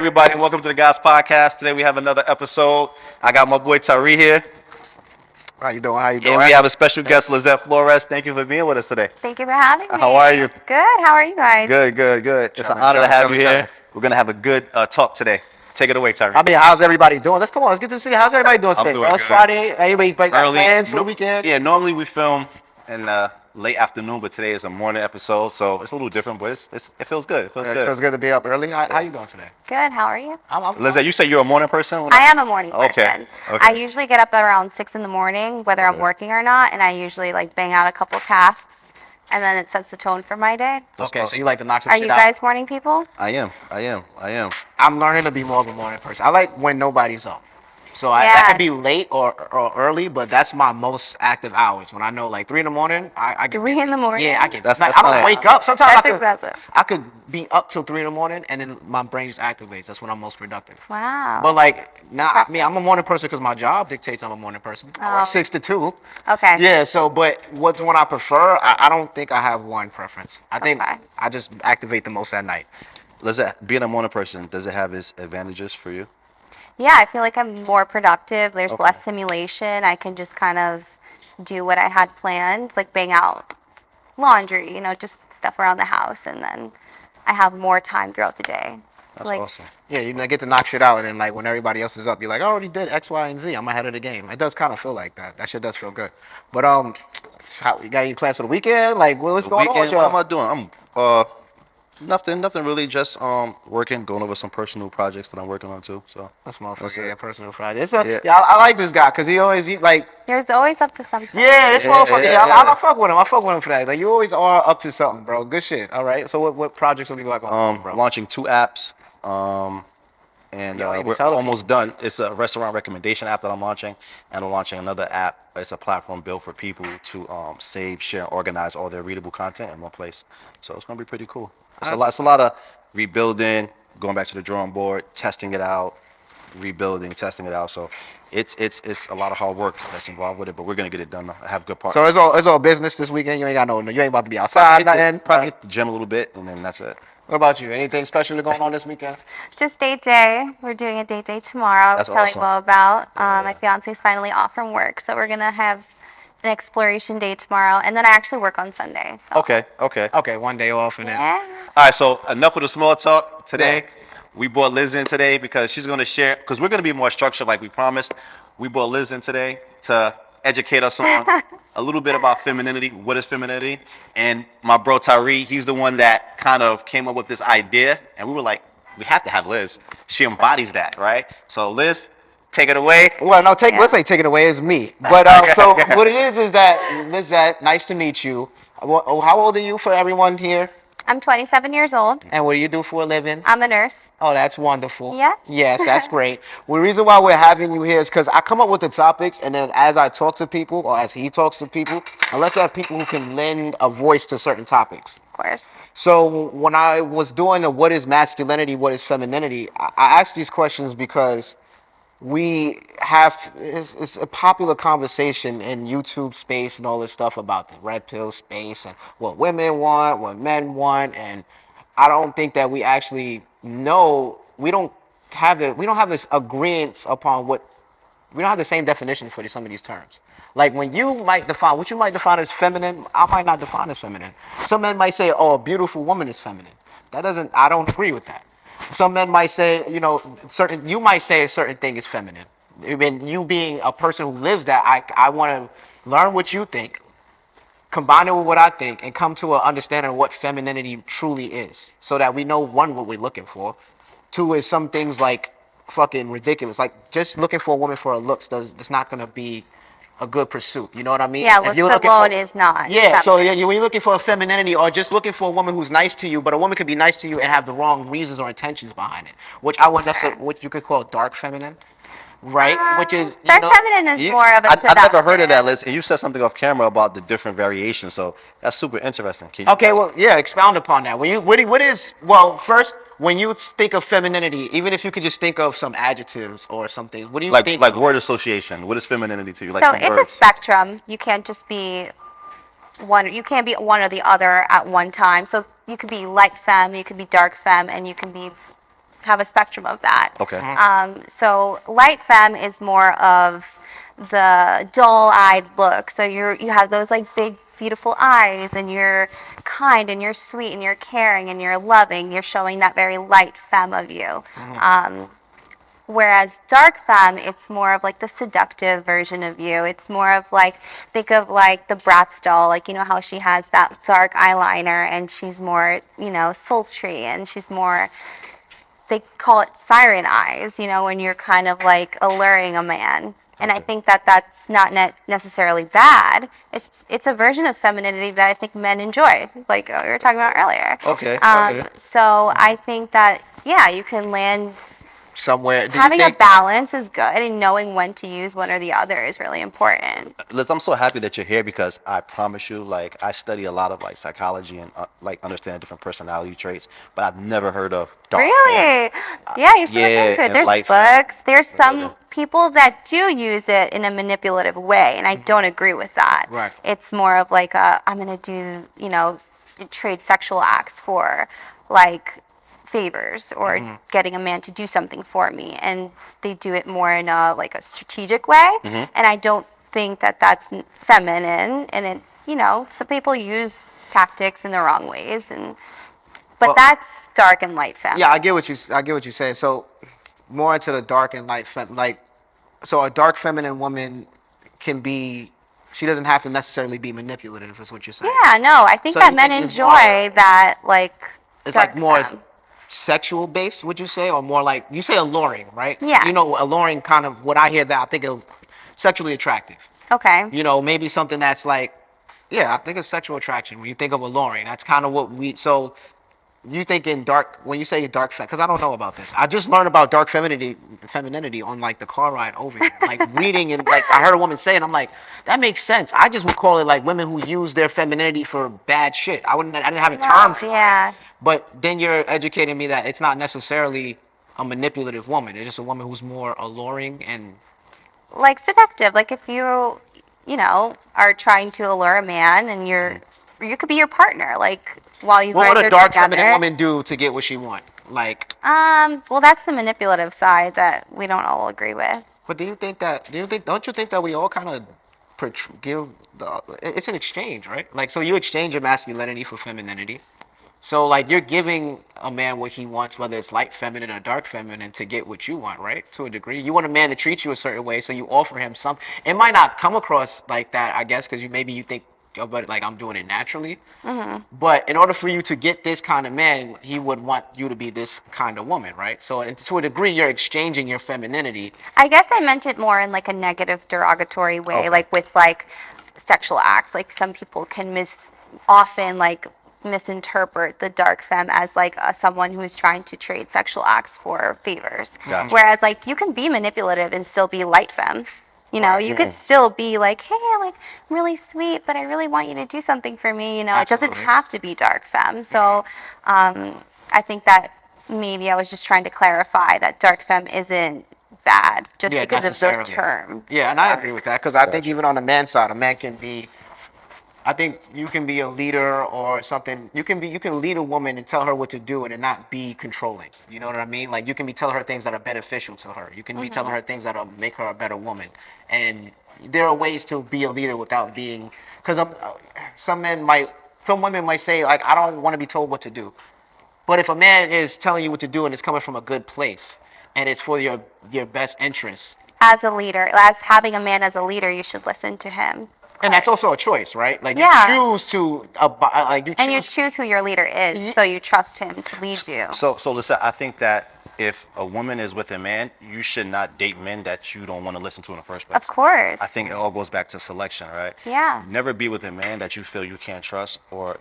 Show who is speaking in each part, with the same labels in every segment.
Speaker 1: everybody. Welcome to the Guys Podcast. Today we have another episode. I got my boy Tyree here.
Speaker 2: How you doing? How you doing?
Speaker 1: And we have a special guest, Lizett Flores. Thank you for being with us today.
Speaker 3: Thank you for having me.
Speaker 1: How are you?
Speaker 3: Good. How are you guys?
Speaker 1: Good. It's an honor to have you here. We're going to have a good talk today. Take it away, Tyree.
Speaker 2: I mean, how's everybody doing? Let's get to see how's everybody doing today. It's Friday. Everybody got plans for the weekend?
Speaker 1: Yeah, normally we film in late afternoon, but today is a morning episode, so it's a little different, but it feels good. It feels good.
Speaker 2: It feels good to be up early. How you doing today?
Speaker 3: Good. How are you?
Speaker 1: Lizette, you say you're a morning person?
Speaker 3: I am a morning person.
Speaker 1: Okay.
Speaker 3: I usually get up at around 6 in the morning, whether I'm working or not, and I usually bang out a couple tasks, and then it sets the tone for my day.
Speaker 2: Okay, so you like to knock some
Speaker 3: Are
Speaker 2: shit
Speaker 3: you
Speaker 2: out.
Speaker 3: guys morning people?
Speaker 1: I am.
Speaker 2: I'm learning to be more of a morning person. I like when nobody's up. So I can be late or early, but that's my most active hours. When I know 3 in the morning, I get
Speaker 3: 3 in the morning?
Speaker 2: Yeah, I get.
Speaker 1: That's
Speaker 2: I don't wake up. Sometimes I could be up till 3 in the morning, and then my brain just activates. That's when I'm most productive.
Speaker 3: Wow.
Speaker 2: But I'm a morning person because my job dictates I'm a morning person. I work 6 to 2.
Speaker 3: Okay.
Speaker 2: Yeah. So, but what's one I prefer? I don't think I have one preference. I think I just activate the most at night.
Speaker 1: Lizette, being a morning person, does it have its advantages for you?
Speaker 3: Yeah, I feel like I'm more productive. There's less simulation. I can just kind of do what I had planned, like bang out laundry, just stuff around the house, and then I have more time throughout the day.
Speaker 1: That's awesome.
Speaker 2: Yeah, you get to knock shit out, and then when everybody else is up, you're like, I already did X, Y, and Z. I'm ahead of the game. It does kind of feel like that. That shit does feel good. But you got any plans for the weekend? What's going on?
Speaker 1: What am I doing? I'm Nothing really. Just working, going over some personal projects that I'm working on too. So
Speaker 2: that's motherfucker. Yeah, personal projects. I like this guy because he
Speaker 3: There's always up to something.
Speaker 2: Yeah, this motherfucker. I fuck with him. I fuck with him for that. You always are up to something, bro. Good shit. All right. So what projects have you got going on, bro?
Speaker 1: Launching 2 apps. And we're almost done. It's a restaurant recommendation app that I'm launching, and I'm launching another app. It's a platform built for people to save, share, and organize all their readable content in one place. So it's gonna be pretty cool. It's a lot of rebuilding, going back to the drawing board, testing it out, rebuilding, testing it out. So it's a lot of hard work that's involved with it, but we're gonna get it done. I have good partners.
Speaker 2: So it's all business this weekend. You ain't about to be outside.
Speaker 1: Probably hit the gym a little bit, and then that's it.
Speaker 2: What about you? Anything special going on this weekend?
Speaker 3: Just date day. We're doing a date day tomorrow.
Speaker 1: That's
Speaker 3: telling
Speaker 1: awesome.
Speaker 3: Mo about. My fiance's finally off from work, so we're gonna have an exploration day tomorrow, and then I actually work on Sunday. So.
Speaker 2: Okay. 1 day off and then.
Speaker 3: Yeah.
Speaker 1: All right, so enough of the small talk today. We brought Liz in today because she's going to share, because we're going to be more structured like we promised. We brought Liz in today to educate us on a little bit about femininity. What is femininity? And my bro Tyree, he's the one that kind of came up with this idea. And we were like, we have to have Liz. She embodies that, right? So Liz, take it away.
Speaker 2: Well, no, let's say take it away is me. But so what it is that, Lizette, nice to meet you. How old are you for everyone here?
Speaker 3: I'm 27 years old.
Speaker 2: And what do you do for a living?
Speaker 3: I'm a nurse.
Speaker 2: Oh, that's wonderful.
Speaker 3: Yes?
Speaker 2: Yes, that's great. Well, the reason why we're having you here is because I come up with the topics, and then as I talk to people, or as he talks to people, I like to have people who can lend a voice to certain topics.
Speaker 3: Of course.
Speaker 2: So when I was doing the what is masculinity, what is femininity, I asked these questions because it's a popular conversation in YouTube space and all this stuff about the red pill space and what women want, what men want, and I don't think that we actually know. We don't have this agreement upon we don't have the same definition for some of these terms. Like when you might define what you might define as feminine, I might not define as feminine. Some men might say, "Oh, a beautiful woman is feminine." I don't agree with that. Some men might say, you might say a certain thing is feminine. I mean, you being a person who lives that, I want to learn what you think, combine it with what I think, and come to an understanding of what femininity truly is. So that we know, 1, what we're looking for. 2 is some things like fucking ridiculous. Like just looking for a woman for her looks it's not going to be a good pursuit. You know what I mean?
Speaker 3: Yeah, looks alone is not.
Speaker 2: Yeah, so when you're looking for a femininity or just looking for a woman who's nice to you, but a woman could be nice to you and have the wrong reasons or intentions behind it, which what you could call dark feminine, right? Which is
Speaker 3: dark feminine is more of a
Speaker 1: I've never heard of that, Liz, and you said something off camera about the different variations, so that's super interesting.
Speaker 2: Okay, well, yeah, expound upon that. First, when you think of femininity, even if you could just think of some adjectives or something, what do you think?
Speaker 1: Like word association. What is femininity to you?
Speaker 3: So it's a spectrum. You can't just be one. You can't be one or the other at one time. So you could be light femme, you could be dark femme, and you can be have a spectrum of that.
Speaker 1: Okay.
Speaker 3: So light femme is more of the dull-eyed look. So you have those like big, beautiful eyes, and you're kind, and you're sweet, and you're caring, and you're loving. You're showing that very light femme of you. Whereas dark femme, it's more of like the seductive version of you. It's more of like, think of like the Bratz doll, like, you know how she has that dark eyeliner, and she's more, you know, sultry, and she's more, they call it siren eyes, you know, when you're kind of like alluring a man. And I think that that's not necessarily bad. It's a version of femininity that I think men enjoy, like we were talking about earlier.
Speaker 1: Okay.
Speaker 3: So I think that, yeah, you can land
Speaker 2: Somewhere. Do you
Speaker 3: having a
Speaker 2: think?
Speaker 3: balance is good, and knowing when to use one or the other is really important.
Speaker 1: Liz, I'm so happy that you're here because I promise you, like, I study a lot of like psychology and like understanding different personality traits, but I've never heard of dark femme.
Speaker 3: Really? Yeah, you should look
Speaker 1: Yeah,
Speaker 3: into it.
Speaker 1: and
Speaker 3: There's
Speaker 1: light femme.
Speaker 3: books. There's some people that do use it in a manipulative way, and I don't agree with that.
Speaker 2: Right.
Speaker 3: It's more of like I'm gonna do, you know, trade sexual acts for like favors or getting a man to do something for me, and they do it more in a like a strategic way, and I don't think that that's feminine, and it, you know, some people use tactics in the wrong ways, and but
Speaker 2: Well,
Speaker 3: that's dark and light femme.
Speaker 2: Yeah, I get what you're saying. So more into the dark and light like, so a dark feminine woman can be, she doesn't have to necessarily be manipulative, is what you're saying.
Speaker 3: Yeah, no, I think
Speaker 2: So
Speaker 3: that
Speaker 2: you
Speaker 3: men
Speaker 2: think it's
Speaker 3: enjoy that, like,
Speaker 2: It's
Speaker 3: dark
Speaker 2: like more
Speaker 3: femme.
Speaker 2: sexual based, would you say, or more like, you say alluring, right?
Speaker 3: Yes.
Speaker 2: You know, alluring, kind of what I hear, that I think of sexually attractive.
Speaker 3: Okay.
Speaker 2: You know, maybe something that's like, yeah, I think of sexual attraction when you think of alluring. That's kind of what we. So you think in dark, when you say dark femme, because I don't know about this. I just learned about dark femininity on like the car ride over here. Like reading, and like I heard a woman say it, I'm like, that makes sense. I just would call it like women who use their femininity for bad shit. I didn't have a term for
Speaker 3: Yeah.
Speaker 2: it. But then you're educating me that it's not necessarily a manipulative woman. It's just a woman who's more alluring and.
Speaker 3: Like seductive. Like if you know, are trying to allure a man, and you could be your partner, like while you
Speaker 2: What
Speaker 3: guys
Speaker 2: would a
Speaker 3: are
Speaker 2: dark
Speaker 3: together.
Speaker 2: feminine woman do to get what she want? Like,
Speaker 3: Well, that's the manipulative side that we don't all agree with.
Speaker 2: but don't you think that we all kind of give it's an exchange, right? Like, so you exchange your masculinity for femininity. So like you're giving a man what he wants, whether it's light feminine or dark feminine, to get what you want, right? To a degree, you want a man to treat you a certain way, so you offer him something. It might not come across like that, I guess, because you think about it like I'm doing it naturally. But in order for you to get this kind of man, he would want you to be this kind of woman, right? So to a degree, you're exchanging your femininity.
Speaker 3: I guess I meant it more in like a negative, derogatory way,
Speaker 1: Okay.
Speaker 3: like with like sexual acts. Like some people can often like misinterpret the dark femme as like someone who is trying to trade sexual acts for favors.
Speaker 1: Gotcha.
Speaker 3: Whereas like you can be manipulative and still be light femme. You know, you could still be like, hey, like I'm really sweet, but I really want you to do something for me. You know, it doesn't
Speaker 2: Absolutely.
Speaker 3: have to be dark femme. So I think that maybe I was just trying to clarify that dark femme isn't bad just
Speaker 2: Yeah,
Speaker 3: because of the
Speaker 2: necessarily.
Speaker 3: term.
Speaker 2: Yeah, and I agree with that, because I think
Speaker 1: Gotcha.
Speaker 2: even on the man side, a man can be. I think you can be a leader or something. You can lead a woman and tell her what to do and not be controlling. You know what I mean? Like you can be telling her things that are beneficial to her. You can be telling her things that'll make her a better woman. And there are ways to be a leader without being. Because some women might say like, I don't want to be told what to do. But if a man is telling you what to do and it's coming from a good place and it's for your best interests,
Speaker 3: As a leader, as having a man as a leader, you should listen to him.
Speaker 2: and that's also a choice, right? Like
Speaker 3: Yeah.
Speaker 2: you choose to
Speaker 3: And you choose who your leader is, so you trust him to lead you.
Speaker 1: So listen, I think that if a woman is with a man, you should not date men that you don't want to listen to in the first place.
Speaker 3: Of course.
Speaker 1: I think it all goes back to selection, right?
Speaker 3: Yeah.
Speaker 1: Never be with a man that you feel you can't trust or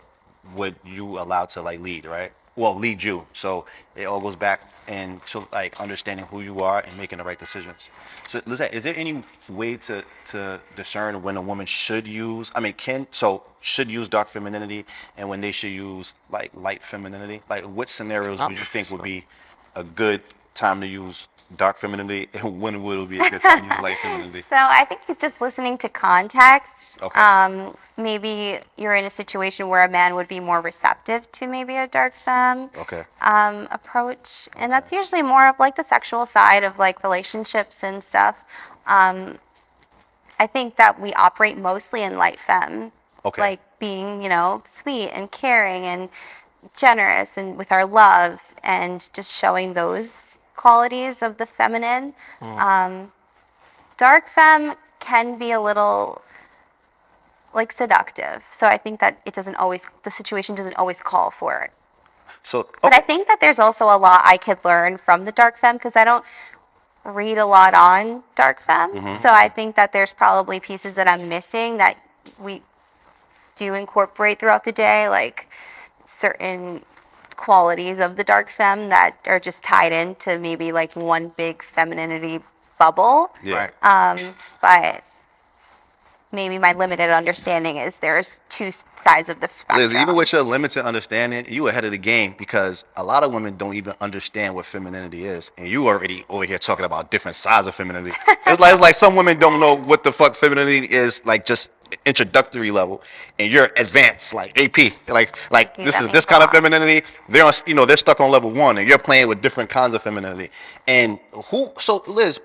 Speaker 1: would you allow to like lead, right? Well, lead you. So it all goes back into like understanding who you are and making the right decisions. So Lizette, is there any way to discern when a woman should use, should use dark femininity and when they should use like light femininity? Like what scenarios would you think would be a good time to use dark femininity and when would it be a good time to use light femininity?
Speaker 3: So I think it's just listening to context.
Speaker 1: Okay.
Speaker 3: maybe you're in a situation where a man would be more receptive to maybe a dark femme
Speaker 1: Okay.
Speaker 3: approach, and that's usually more of like the sexual side of like relationships and stuff. I think that we operate mostly in light femme,
Speaker 1: Okay.
Speaker 3: like being, sweet and caring and generous and with our love and just showing those qualities of the feminine. Dark femme can be a little like seductive. So I think that the situation doesn't always call for it.
Speaker 1: So,
Speaker 3: But I
Speaker 1: okay.
Speaker 3: think that there's also a lot I could learn from the dark femme because I don't read a lot on dark femme. So I think that there's probably pieces that I'm missing that we do incorporate throughout the day, like certain qualities of the dark femme that are just tied into maybe like one big femininity bubble.
Speaker 1: Yeah.
Speaker 2: Right.
Speaker 3: But maybe my limited understanding is there's two sides of the spectrum.
Speaker 1: Liz, even with your limited understanding, you ahead of the game because a lot of women don't even understand what femininity is, and you already over here talking about different sides of femininity. It's like some women don't know what the fuck femininity is, like just introductory level, and you're advanced, like AP, like
Speaker 3: You,
Speaker 1: this
Speaker 3: that
Speaker 1: is
Speaker 3: means
Speaker 1: this
Speaker 3: a
Speaker 1: kind of
Speaker 3: lot.
Speaker 1: femininity. They're on, they're stuck on level 1, and you're playing with different kinds of femininity. And so Liz,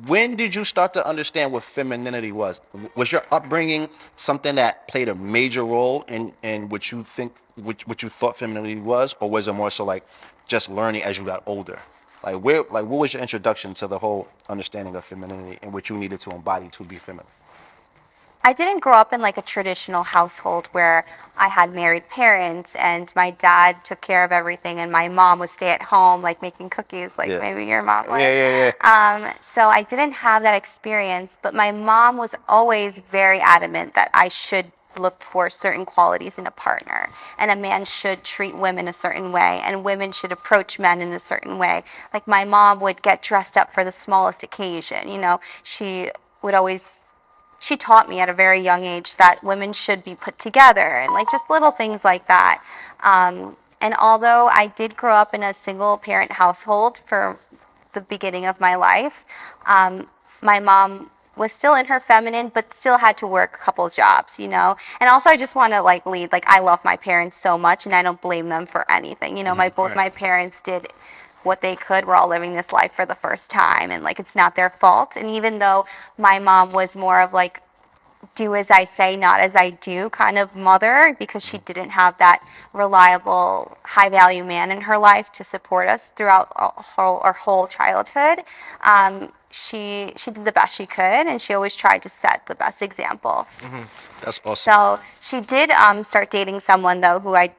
Speaker 1: when did you start to understand what femininity was? Was your upbringing something that played a major role in what you think, what you thought femininity was, or was it more so like just learning as you got older? What was your introduction to the whole understanding of femininity and what you needed to embody to be feminine?
Speaker 3: I didn't grow up in like a traditional household where I had married parents and my dad took care of everything and my mom would stay at home like making cookies like
Speaker 1: Yeah.
Speaker 3: maybe your mom
Speaker 1: Yeah,
Speaker 3: was.
Speaker 1: yeah, yeah.
Speaker 3: So I didn't have that experience, but my mom was always very adamant that I should look for certain qualities in a partner and a man should treat women a certain way and women should approach men in a certain way. Like my mom would get dressed up for the smallest occasion, she would always she taught me at a very young age that women should be put together and like just little things like that. And although I did grow up in a single parent household for the beginning of my life, my mom was still in her feminine but still had to work a couple jobs. And also I just want to like lead, like I love my parents so much and I don't blame them for anything. My parents did what they could. We're all living this life for the first time and like it's not their fault. And even though my mom was more of like do as I say, not as I do kind of mother because she didn't have that reliable, high value man in her life to support us throughout our whole childhood. She did the best she could, and she always tried to set the best example.
Speaker 1: That's awesome.
Speaker 3: So she did start dating someone though who I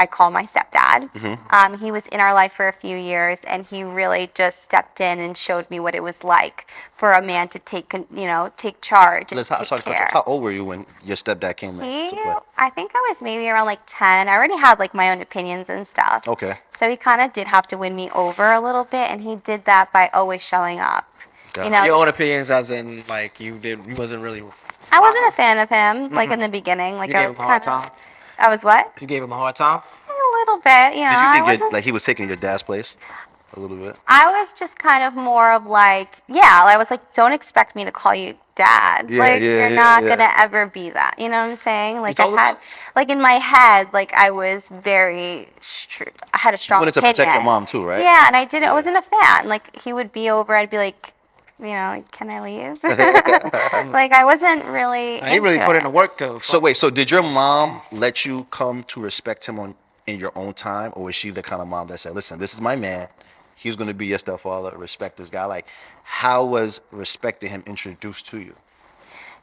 Speaker 3: call my stepdad. He was in our life for a few years, and he really just stepped in and showed me what it was like for a man to take charge and
Speaker 1: Liz,
Speaker 3: take care.
Speaker 1: how old were you when your stepdad came into play?
Speaker 3: I think I was maybe around like 10. I already had like my own opinions and stuff.
Speaker 1: Okay.
Speaker 3: So he kind of did have to win me over a little bit, and he did that by always showing up.
Speaker 1: Got it.
Speaker 2: Your own opinions, as in like you wasn't really.
Speaker 3: I wasn't a fan of him like in the beginning. Like
Speaker 2: You
Speaker 3: I
Speaker 2: gave
Speaker 3: was
Speaker 2: him a hard
Speaker 3: kind of.
Speaker 2: time.
Speaker 3: I was what?
Speaker 2: You gave him a hard time.
Speaker 3: A little bit,
Speaker 1: Did you
Speaker 3: I
Speaker 1: think
Speaker 3: wasn't.
Speaker 1: like he was taking your dad's place a little bit?
Speaker 3: I was just kind of more of like, yeah, I was like, don't expect me to call you dad.
Speaker 1: Yeah,
Speaker 3: like,
Speaker 1: yeah,
Speaker 3: you're
Speaker 1: yeah,
Speaker 3: not
Speaker 1: yeah.
Speaker 3: gonna ever be that. You know what I'm saying? Like, I
Speaker 2: told him
Speaker 3: had,
Speaker 2: that?
Speaker 3: like, in my head, like, I was very, I had a strong
Speaker 1: wanted to
Speaker 3: opinion.
Speaker 1: protect your mom too, right?
Speaker 3: Yeah, and I wasn't a fan. Like, he would be over, I'd be like, can I leave? Like, I wasn't really
Speaker 2: He really
Speaker 3: into
Speaker 2: put
Speaker 3: it.
Speaker 2: in the work to.
Speaker 1: So wait, so did your mom let you come to respect him in your own time, or was she the kind of mom that said, "Listen, this is my man. He's going to be your stepfather. Respect this guy." Like, how was respecting him introduced to you?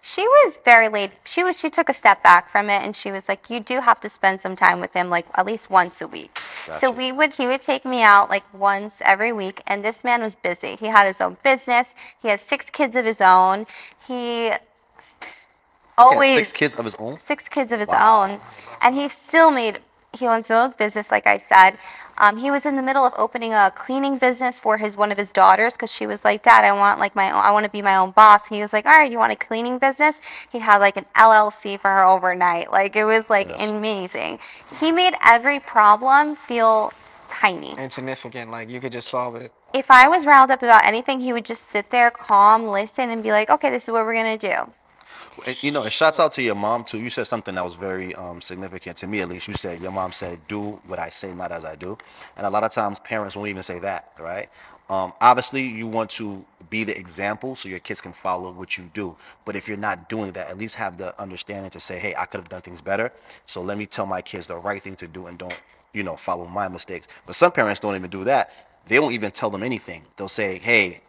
Speaker 3: She was very late. She took a step back from it and she was like, you do have to spend some time with him, like at least once a week. So
Speaker 1: Gotcha.
Speaker 3: he would take me out like once every week, and this man was busy. He had his own business. He has 6 kids of his own. He always
Speaker 1: 6 kids of his own.
Speaker 3: 6 kids of his
Speaker 1: Wow.
Speaker 3: own, and he owns his own business, like I said. He was in the middle of opening a cleaning business for one of his daughters because she was like, Dad, I want to be my own boss. He was like, all right, you want a cleaning business? He had like an LLC for her overnight. Like it was like
Speaker 1: Yes.
Speaker 3: amazing. He made every problem feel tiny.
Speaker 2: Insignificant. Like you could just solve it.
Speaker 3: If I was riled up about anything, he would just sit there, calm, listen, and be like, okay, this is what we're gonna do.
Speaker 1: And shouts out to your mom too. You said something that was very significant to me, at least. You said your mom said, "Do what I say, not as I do," and a lot of times parents won't even say that, right? Obviously, you want to be the example so your kids can follow what you do. But if you're not doing that, at least have the understanding to say, "Hey, I could have done things better. So let me tell my kids the right thing to do and don't, follow my mistakes." But some parents don't even do that. They won't even tell them anything. They'll say, "Hey,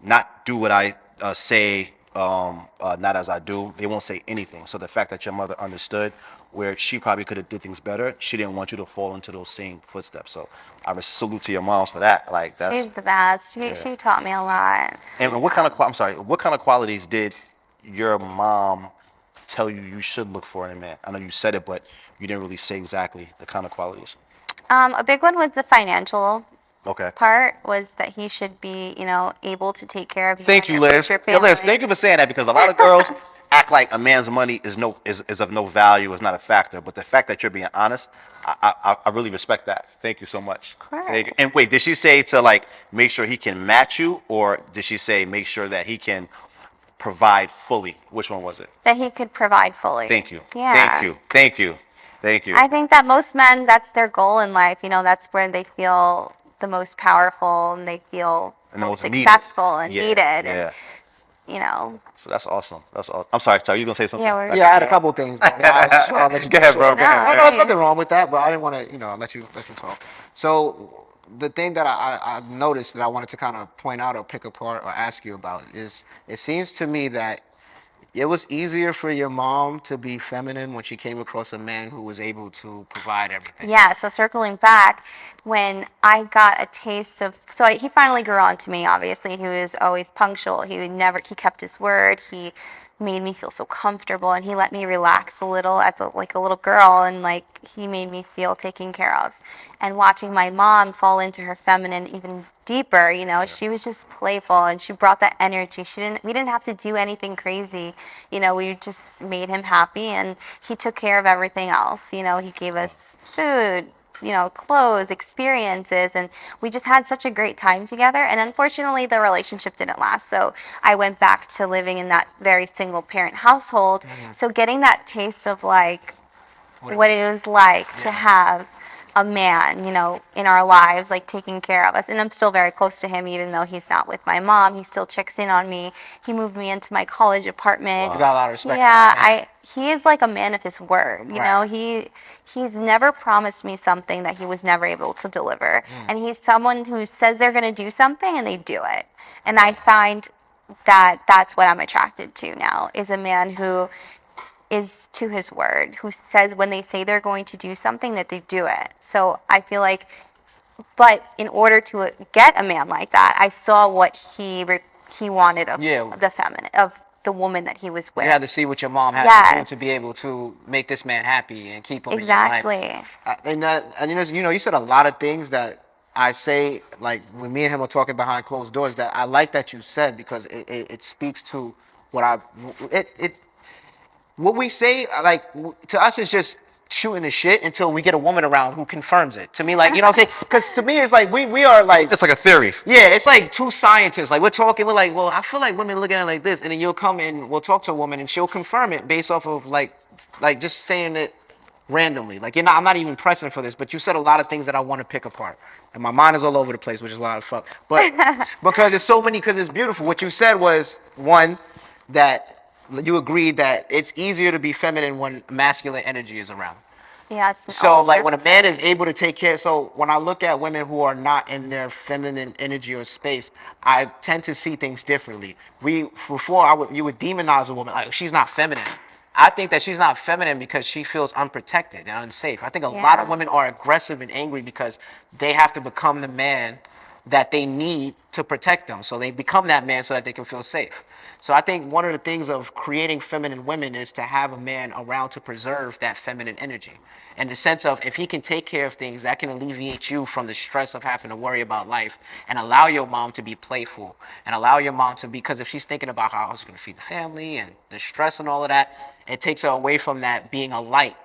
Speaker 1: not do what I say, not as I do." They won't say anything. So the fact that your mother understood where she probably could have did things better, she didn't want you to fall into those same footsteps. So I salute to your moms for that. Like
Speaker 3: She's
Speaker 1: that's
Speaker 3: the best.
Speaker 1: yeah.
Speaker 3: She taught me a lot.
Speaker 1: And I'm sorry, what kind of qualities did your mom tell you you should look for in a man? I know you said it, but you didn't really say exactly the kind of qualities.
Speaker 3: A big one was the financial
Speaker 1: Okay.
Speaker 3: part was that he should be, able to take care of you
Speaker 1: Thank
Speaker 3: and
Speaker 1: you,
Speaker 3: your
Speaker 1: Liz.
Speaker 3: future
Speaker 1: Yeah, Liz,
Speaker 3: family.
Speaker 1: thank you for saying that because a lot of girls act like a man's money is of no value, is not a factor. But the fact that you're being honest, I really respect that. Thank you so much.
Speaker 3: Of course.
Speaker 1: Thank you. And wait, did she say to like make sure he can match you, or did she say make sure that he can provide fully? Which one was it?
Speaker 3: That he could provide fully.
Speaker 1: Thank you.
Speaker 3: Yeah.
Speaker 1: Thank you. Thank you. Thank you.
Speaker 3: I think that most men, that's their goal in life. That's where they feel the most powerful and they feel
Speaker 1: And the
Speaker 3: most
Speaker 1: most needed.
Speaker 3: successful and
Speaker 1: Yeah,
Speaker 3: needed.
Speaker 1: yeah.
Speaker 3: And, you know,
Speaker 1: So that's awesome. That's awesome. I'm sorry, you gonna say something?
Speaker 3: Yeah, we're-
Speaker 2: Yeah, I had a couple of things. But I'll let you
Speaker 1: Go ahead, bro. Go
Speaker 3: No,
Speaker 1: ahead.
Speaker 2: No,
Speaker 3: okay.
Speaker 2: there's nothing wrong with that, but I didn't want to, let you talk. So the thing that I noticed that I wanted to kind of point out or pick apart or ask you about is it seems to me that it was easier for your mom to be feminine when she came across a man who was able to provide everything.
Speaker 3: Yeah, so circling back, when I got a taste of, he finally grew on to me, obviously. He was always punctual. He kept his word. He made me feel so comfortable and he let me relax a little as like a little girl and like he made me feel taken care of. And watching my mom fall into her feminine even deeper, she was just playful and she brought that energy. We didn't have to do anything crazy. We just made him happy and he took care of everything else. He gave us food, clothes, experiences, and we just had such a great time together. And unfortunately, the relationship didn't last. So I went back to living in that very single parent household. Mm-hmm. So getting that taste of like what it was like to have a man, in our lives, like taking care of us. And I'm still very close to him, even though he's not with my mom. He still checks in on me. He moved me into my college apartment.
Speaker 2: Wow. You got a lot of respect.
Speaker 3: Yeah, he is like a man of his word.
Speaker 2: Right.
Speaker 3: He's never promised me something that he was never able to deliver. And he's someone who says they're going to do something and they do it. And I find that that's what I'm attracted to now, is a man who is to his word, who says when they say they're going to do something that they do it. So I feel like, but in order to get a man like that, I saw what he wanted of of the woman that he was with.
Speaker 2: You had to see what your mom had to do to be able to make this man happy and keep him
Speaker 3: exactly.
Speaker 2: in your life. And you said a lot of things that I say, like when me and him are talking behind closed doors, that I like that you said because it speaks to what what we say, like, to us, is just shooting the shit until we get a woman around who confirms it. To me, like, you know what I'm saying? Because to me, it's like, we are like...
Speaker 1: It's like a theory.
Speaker 2: Yeah, it's like two scientists. Like, we're talking, we're like, well, I feel like women look at it like this. And then you'll come and we'll talk to a woman and she'll confirm it based off of, like just saying it randomly. Like, I'm not even pressing for this, but you said a lot of things that I want to pick apart. And my mind is all over the place, which is why the fuck. But because there's so many, because it's beautiful. What you said was, one, that... you agreed that it's easier to be feminine when masculine energy is around.
Speaker 3: Yeah.
Speaker 2: So like when a man is able to take care, so when I look at women who are not in their feminine energy or space, I tend to see things differently. You would demonize a woman like she's not feminine. I think that she's not feminine because she feels unprotected and unsafe. I think a lot of women are aggressive and angry because they have to become the man that they need to protect them. So they become that man so that they can feel safe. So I think one of the things of creating feminine women is to have a man around to preserve that feminine energy. In the sense of if he can take care of things, that can alleviate you from the stress of having to worry about life and allow your mom to be playful and allow your mom to be, because if she's thinking about how I was going to feed the family and the stress and all of that, it takes her away from that being a light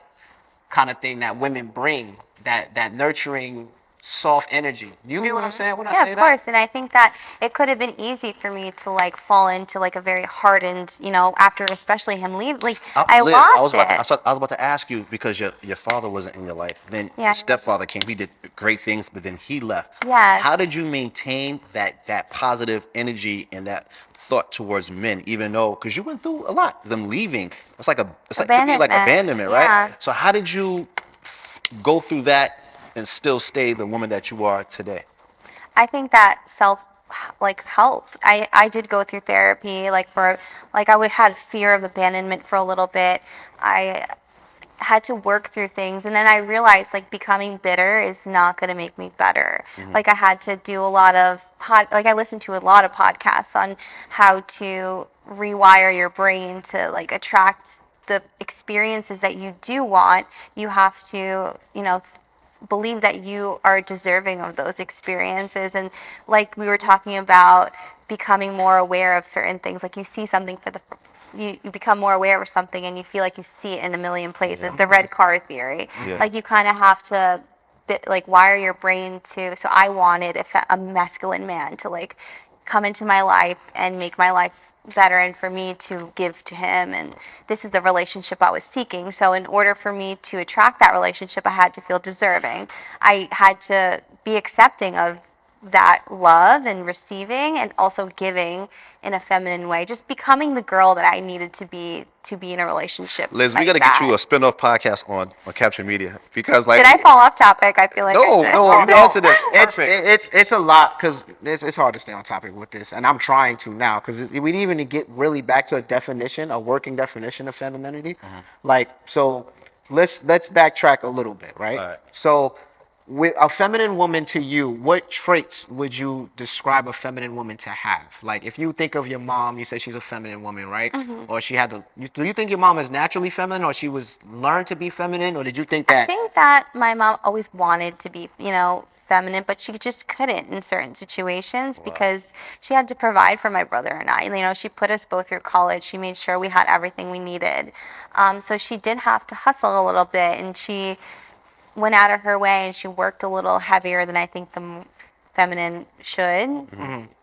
Speaker 2: kind of thing that women bring, that nurturing soft energy. Do you get what I'm saying when I
Speaker 3: Yeah,
Speaker 2: say
Speaker 3: of
Speaker 2: that?
Speaker 3: course. And I think that it could have been easy for me to like fall into like a very hardened, after especially him leave. Like I
Speaker 1: Liz,
Speaker 3: lost it.
Speaker 1: I was about to ask you because your father wasn't in your life. Then your
Speaker 3: Yeah.
Speaker 1: stepfather came. He did great things, but then he left.
Speaker 3: Yes.
Speaker 1: How did you maintain that positive energy and that thought towards men, even though because you went through a lot, them leaving. It's like could be like
Speaker 3: Abandonment.
Speaker 1: abandonment, right?
Speaker 3: Yeah.
Speaker 1: So how did you go through that and still stay the woman that you are today?
Speaker 3: I think that self like help. I did go through therapy like for like I would had fear of abandonment for a little bit. I had to work through things and then I realized like becoming bitter is not going to make me better. Like I had to do a lot of I listened to a lot of podcasts on how to rewire your brain to like attract the experiences that you do want. You have to, believe that you are deserving of those experiences. And like we were talking about becoming more aware of certain things, like you see something you become more aware of something and you feel like you see it in a million places. The red car theory.
Speaker 1: Yeah.
Speaker 3: Like you kind of have to like wire your brain to. So I wanted a masculine man to like come into my life and make my life better and for me to give to him, and this is the relationship I was seeking. So in order for me to attract that relationship, I had to feel deserving. I had to be accepting of that love and receiving and also giving in a feminine way, just becoming the girl that I needed to be in a relationship
Speaker 1: Liz, we
Speaker 3: like
Speaker 1: got to get you
Speaker 3: that.
Speaker 1: a spin-off podcast on Capture Media because like
Speaker 3: Did I fall off topic? I feel like I
Speaker 1: no,
Speaker 3: did.
Speaker 1: no, you can answer this.
Speaker 2: It's a lot because it's hard to stay on topic with this, and I'm trying to now because we didn't even get really back to a working definition of femininity. Like so, let's backtrack a little bit, right?
Speaker 1: All right.
Speaker 2: So, with a feminine woman to you, what traits would you describe a feminine woman to have? Like if you think of your mom, you say she's a feminine woman, right? Or she had do you think your mom is naturally feminine, or she was learned to be feminine, or did you think
Speaker 3: I
Speaker 2: that?
Speaker 3: think that my mom always wanted to be, feminine, but she just couldn't in certain situations because she had to provide for my brother and I. She put us both through college. She made sure we had everything we needed. So she did have to hustle a little bit, and she went out of her way and she worked a little heavier than I think the feminine should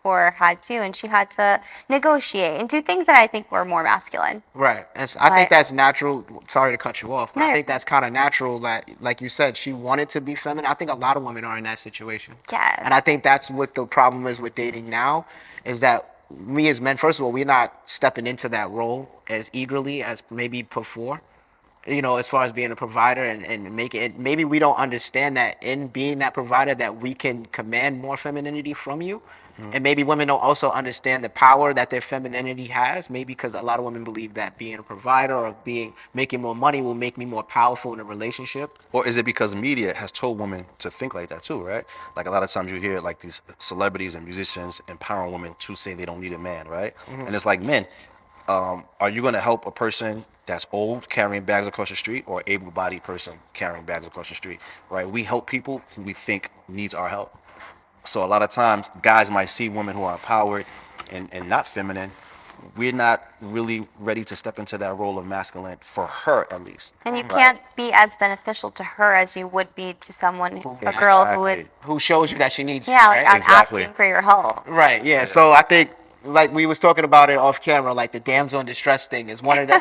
Speaker 3: or had to, and she had to negotiate and do things that I think were more masculine.
Speaker 2: Right. I think
Speaker 3: But
Speaker 2: that's natural. Sorry to cut you off, but I
Speaker 3: no,
Speaker 2: think that's kind of natural that, like you said, she wanted to be feminine. I think a lot of women are in that situation.
Speaker 3: yes.
Speaker 2: And I think that's what the problem is with dating now, is that we as men, first of all, we're not stepping into that role as eagerly as maybe before. As far as being a provider and making it, maybe we don't understand that in being that provider that we can command more femininity from you. And maybe women don't also understand the power that their femininity has. Maybe because a lot of women believe that being a provider or making more money will make me more powerful in a relationship.
Speaker 1: Or is it because media has told women to think like that too, right? Like a lot of times you hear like these celebrities and musicians empowering women to say they don't need a man, right? And it's like men, are you going to help a person that's old carrying bags across the street or able-bodied person carrying bags across the street, right? We help people who we think needs our help. So a lot of times guys might see women who are empowered and not feminine. We're not really ready to step into that role of masculine for her at least.
Speaker 3: And you
Speaker 1: Right.
Speaker 3: can't be as beneficial to her as you would be to someone, a girl who would,
Speaker 1: Exactly.
Speaker 2: Who shows you that she needs you,
Speaker 3: yeah, like
Speaker 2: right?
Speaker 3: I'm
Speaker 1: Exactly.
Speaker 3: asking for your help.
Speaker 2: Right, yeah. So I think, like we was talking about it off camera, like the damsel in distress thing is one of the,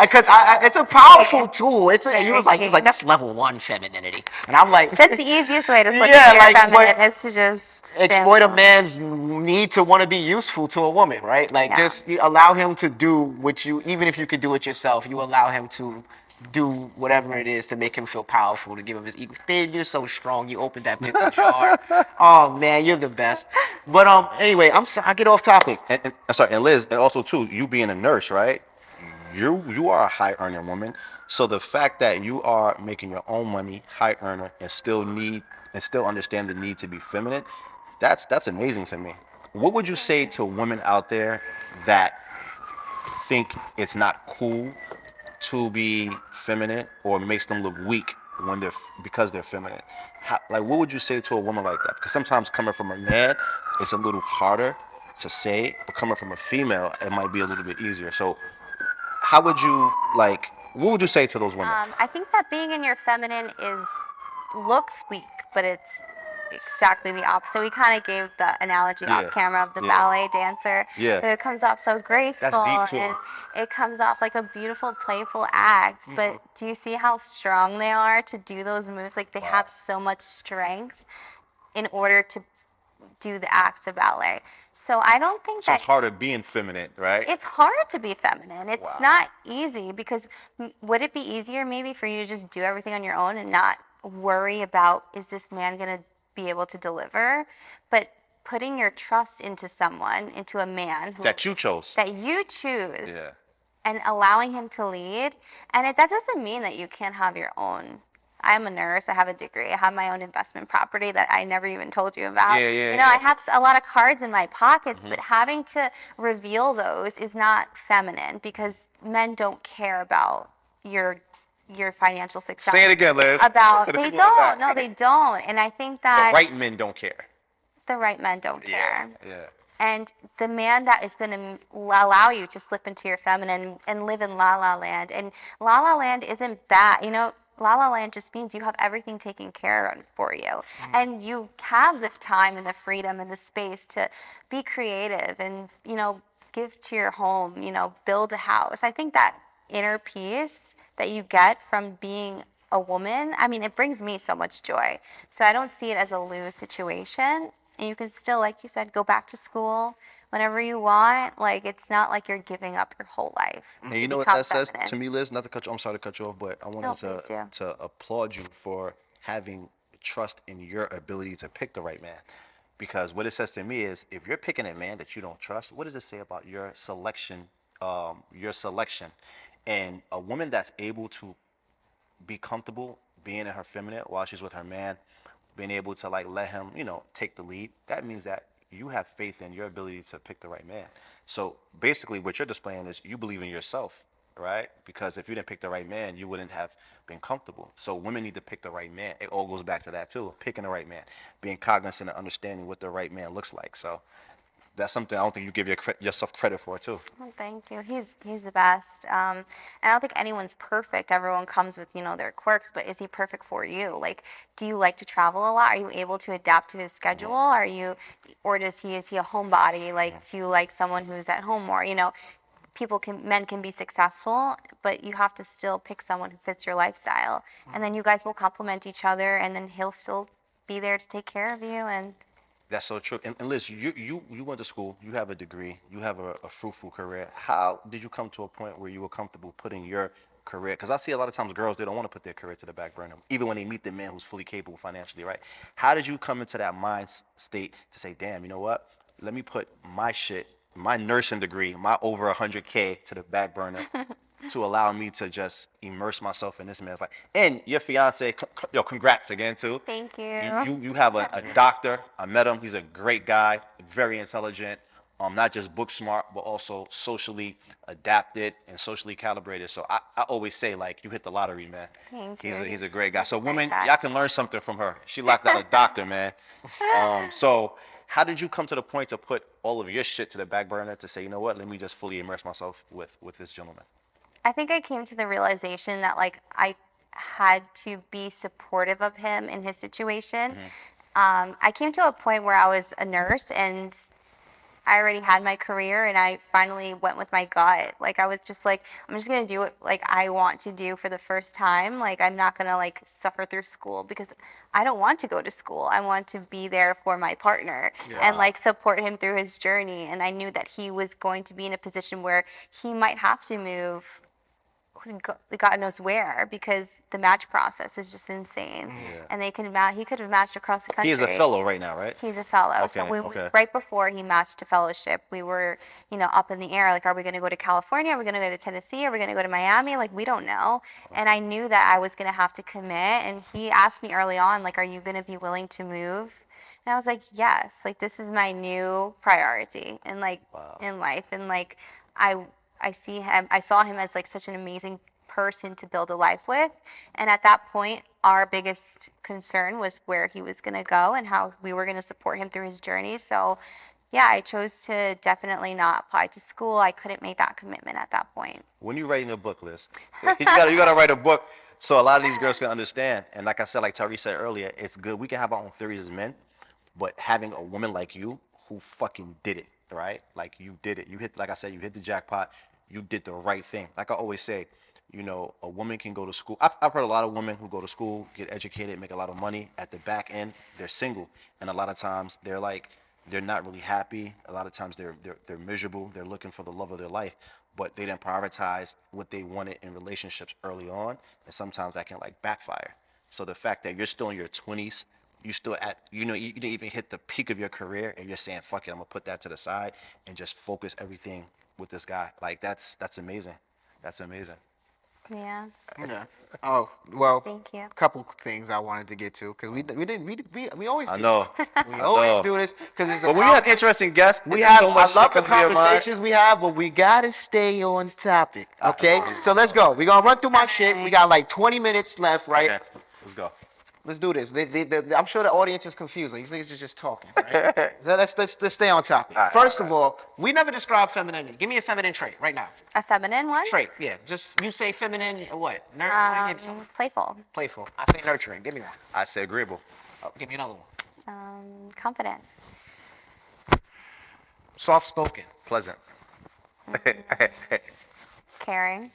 Speaker 2: because it's a powerful tool. He was like, that's level 1 femininity, and I'm like,
Speaker 3: That's the easiest way to look
Speaker 2: Yeah,
Speaker 3: at your
Speaker 2: like,
Speaker 3: feminine
Speaker 2: what-
Speaker 3: is to just
Speaker 2: exploit a
Speaker 3: damsel.
Speaker 2: man's need to want to be useful to a woman, right? Like
Speaker 3: Yeah.
Speaker 2: just you allow him to do what even if you could do it yourself, you allow him to do whatever it is to make him feel powerful, to give him his ego. Babe, you're so strong. You opened that pickle jar. Oh man, you're the best. But anyway, I get off topic.
Speaker 1: And I'm sorry, and Liz, and also too, you being a nurse, right? You are a high earning woman. So the fact that you are making your own money, high earner, and still understand the need to be feminine, that's amazing to me. What would you say to women out there that think it's not cool to be feminine or makes them look weak when because they're feminine? Like what would you say to a woman like that? Because sometimes coming from a man, it's a little harder to say, but coming from a female, it might be a little bit easier. So how would you like? What would you say to those women?
Speaker 3: I think that being in your feminine looks weak, but it's exactly the opposite. We kind of gave the analogy off
Speaker 1: Yeah.
Speaker 3: camera of the
Speaker 1: Yeah.
Speaker 3: ballet dancer.
Speaker 1: Yeah.
Speaker 3: But it comes off so graceful,
Speaker 1: That's deep, too.
Speaker 3: and it comes off like a beautiful, playful act. But do you see how strong they are to do those moves? Like, they have so much strength in order to do the acts of ballet. So I don't think
Speaker 1: So
Speaker 3: that
Speaker 1: it's harder being feminine, right?
Speaker 3: it's hard to be feminine. It's
Speaker 1: Wow.
Speaker 3: not easy, because would it be easier maybe for you to just do everything on your own and not worry about, is this man going to be able to deliver? But putting your trust into someone, into a man
Speaker 1: That you chose.
Speaker 3: that you choose,
Speaker 1: Yeah.
Speaker 3: and allowing him to lead. And that doesn't mean that you can't have your own. I'm a nurse. I have a degree. I have my own investment property that I never even told you about. I have a lot of cards in my pockets, but having to reveal those is not feminine, because men don't care about your financial success.
Speaker 1: Say it again, Liz.
Speaker 3: They don't. No, they don't. And I think that
Speaker 1: The right men don't care.
Speaker 3: the right men don't care.
Speaker 1: Yeah.
Speaker 3: And the man that is going to allow you to slip into your feminine and live in La La Land. And La La Land isn't bad. La La Land just means you have everything taken care of for you. And you have the time and the freedom and the space to be creative and, give to your home, build a house. I think that inner peace that you get from being a woman, it brings me so much joy. So I don't see it as a lose situation. And you can still, like you said, go back to school whenever you want. Like, it's not like you're giving up your whole life.
Speaker 1: And you know what that says to me, Liz? Not to cut you. I'm sorry to cut you off, but I wanted to applaud you for having trust in your ability to pick the right man. Because what it says to me is, if you're picking a man that you don't trust, what does it say about your selection? And a woman that's able to be comfortable being in her feminine while she's with her man, being able to let him, take the lead, that means that you have faith in your ability to pick the right man. So basically what you're displaying is you believe in yourself, right? Because if you didn't pick the right man, you wouldn't have been comfortable. So women need to pick the right man. It all goes back to that too, picking the right man, being cognizant and understanding what the right man looks like. So that's something I don't think you give yourself credit for too.
Speaker 3: Well, thank you. He's the best. And I don't think anyone's perfect. Everyone comes with their quirks, but is he perfect for you? Like, do you like to travel a lot? Are you able to adapt to his schedule? Or is he a homebody? Like, do you like someone who's at home more? Men can be successful, but you have to still pick someone who fits your lifestyle, and then you guys will complement each other, and then he'll still be there to take care of you. And
Speaker 1: that's so true. And Liz, you went to school, you have a degree, you have a fruitful career. How did you come to a point where you were comfortable putting your career? Because I see a lot of times girls, they don't want to put their career to the back burner, even when they meet the man who's fully capable financially, right? How did you come into that mind state to say, damn, you know what? Let me put my nursing degree, my over 100K to the back burner to allow me to just immerse myself in this man's life. And your fiance, congrats again too.
Speaker 3: thank you.
Speaker 1: You have a doctor. I met him. He's a great guy, very intelligent. Not just book smart, but also socially adapted and socially calibrated. So I always say, you hit the lottery, man.
Speaker 3: Thank you.
Speaker 1: He's a great guy. So women, y'all can learn something from her. She locked out a doctor, man. So how did you come to the point to put all of your shit to the back burner to say, you know what, let me just fully immerse myself with this gentleman?
Speaker 3: I think I came to the realization that I had to be supportive of him in his situation. I came to a point where I was a nurse and I already had my career, and I finally went with my gut. I was just I'm just going to do what I want to do for the first time. I'm not going to suffer through school, because I don't want to go to school. I want to be there for my partner and support him through his journey. And I knew that he was going to be in a position where he might have to move God knows where, because the match process is just insane. And he could have matched across the country.
Speaker 1: He is a fellow right now, right?
Speaker 3: He's a fellow.
Speaker 1: Okay,
Speaker 3: so right before he matched to fellowship, we were up in the air, are we going to go to California? Are we going to go to Tennessee? Are we going to go to Miami? We don't know. And I knew that I was going to have to commit, and he asked me early on, are you going to be willing to move? And I was like, yes. This is my new priority in in life. And I saw him as such an amazing person to build a life with. And at that point, our biggest concern was where he was going to go and how we were going to support him through his journey. So yeah, I chose to definitely not apply to school. I couldn't make that commitment at that point.
Speaker 1: When you're writing a book, Liz, you gotta write a book So a lot of these girls can understand, and like I said, like Tariq said earlier, it's good. We can have our own theories as men, but having a woman like you who fucking did it, right? Like you did it. You hit, like I said, you hit the jackpot. You did the right thing. Like I always say, you know, a woman can go to school. I've heard a lot of women who go to school, get educated, make a lot of money. At the back end, they're single, and a lot of times they're not really happy. A lot of times they're miserable. They're looking for the love of their life, but they didn't prioritize what they wanted in relationships early on, and sometimes that can like backfire. So the fact that you're still in your 20s, you still at, you know, you didn't even hit the peak of your career, and you're saying, "Fuck it, I'm gonna put that to the side and just focus everything with this guy." Like that's amazing. That's amazing.
Speaker 3: Yeah.
Speaker 2: Yeah. Oh well.
Speaker 3: Thank you.
Speaker 2: A couple things I wanted to get to because we always do
Speaker 1: I know.
Speaker 2: this. We
Speaker 1: I
Speaker 2: always
Speaker 1: know.
Speaker 2: do this because it's a
Speaker 1: But when you have interesting guests,
Speaker 2: we
Speaker 1: it's
Speaker 2: have.
Speaker 1: so much
Speaker 2: I love
Speaker 1: shit
Speaker 2: the
Speaker 1: comes to your mind.
Speaker 2: conversations we have, but we gotta stay on topic. Okay, so let's go. We're gonna run through my shit. We got like 20 minutes left, right?
Speaker 1: Okay, let's go.
Speaker 2: Let's do this. I'm sure the audience is confused. Like, these niggas is just talking. Right? let's stay on topic. First of all, we never describe femininity. Give me a feminine trait right now.
Speaker 3: A feminine one?
Speaker 2: Trait, yeah. Just you say feminine or what? Nurturing.
Speaker 3: Playful.
Speaker 2: Playful. I say nurturing. Give me one.
Speaker 1: I say agreeable.
Speaker 2: Oh, give me another one.
Speaker 3: Confident.
Speaker 2: Soft spoken.
Speaker 1: Pleasant.
Speaker 3: Caring.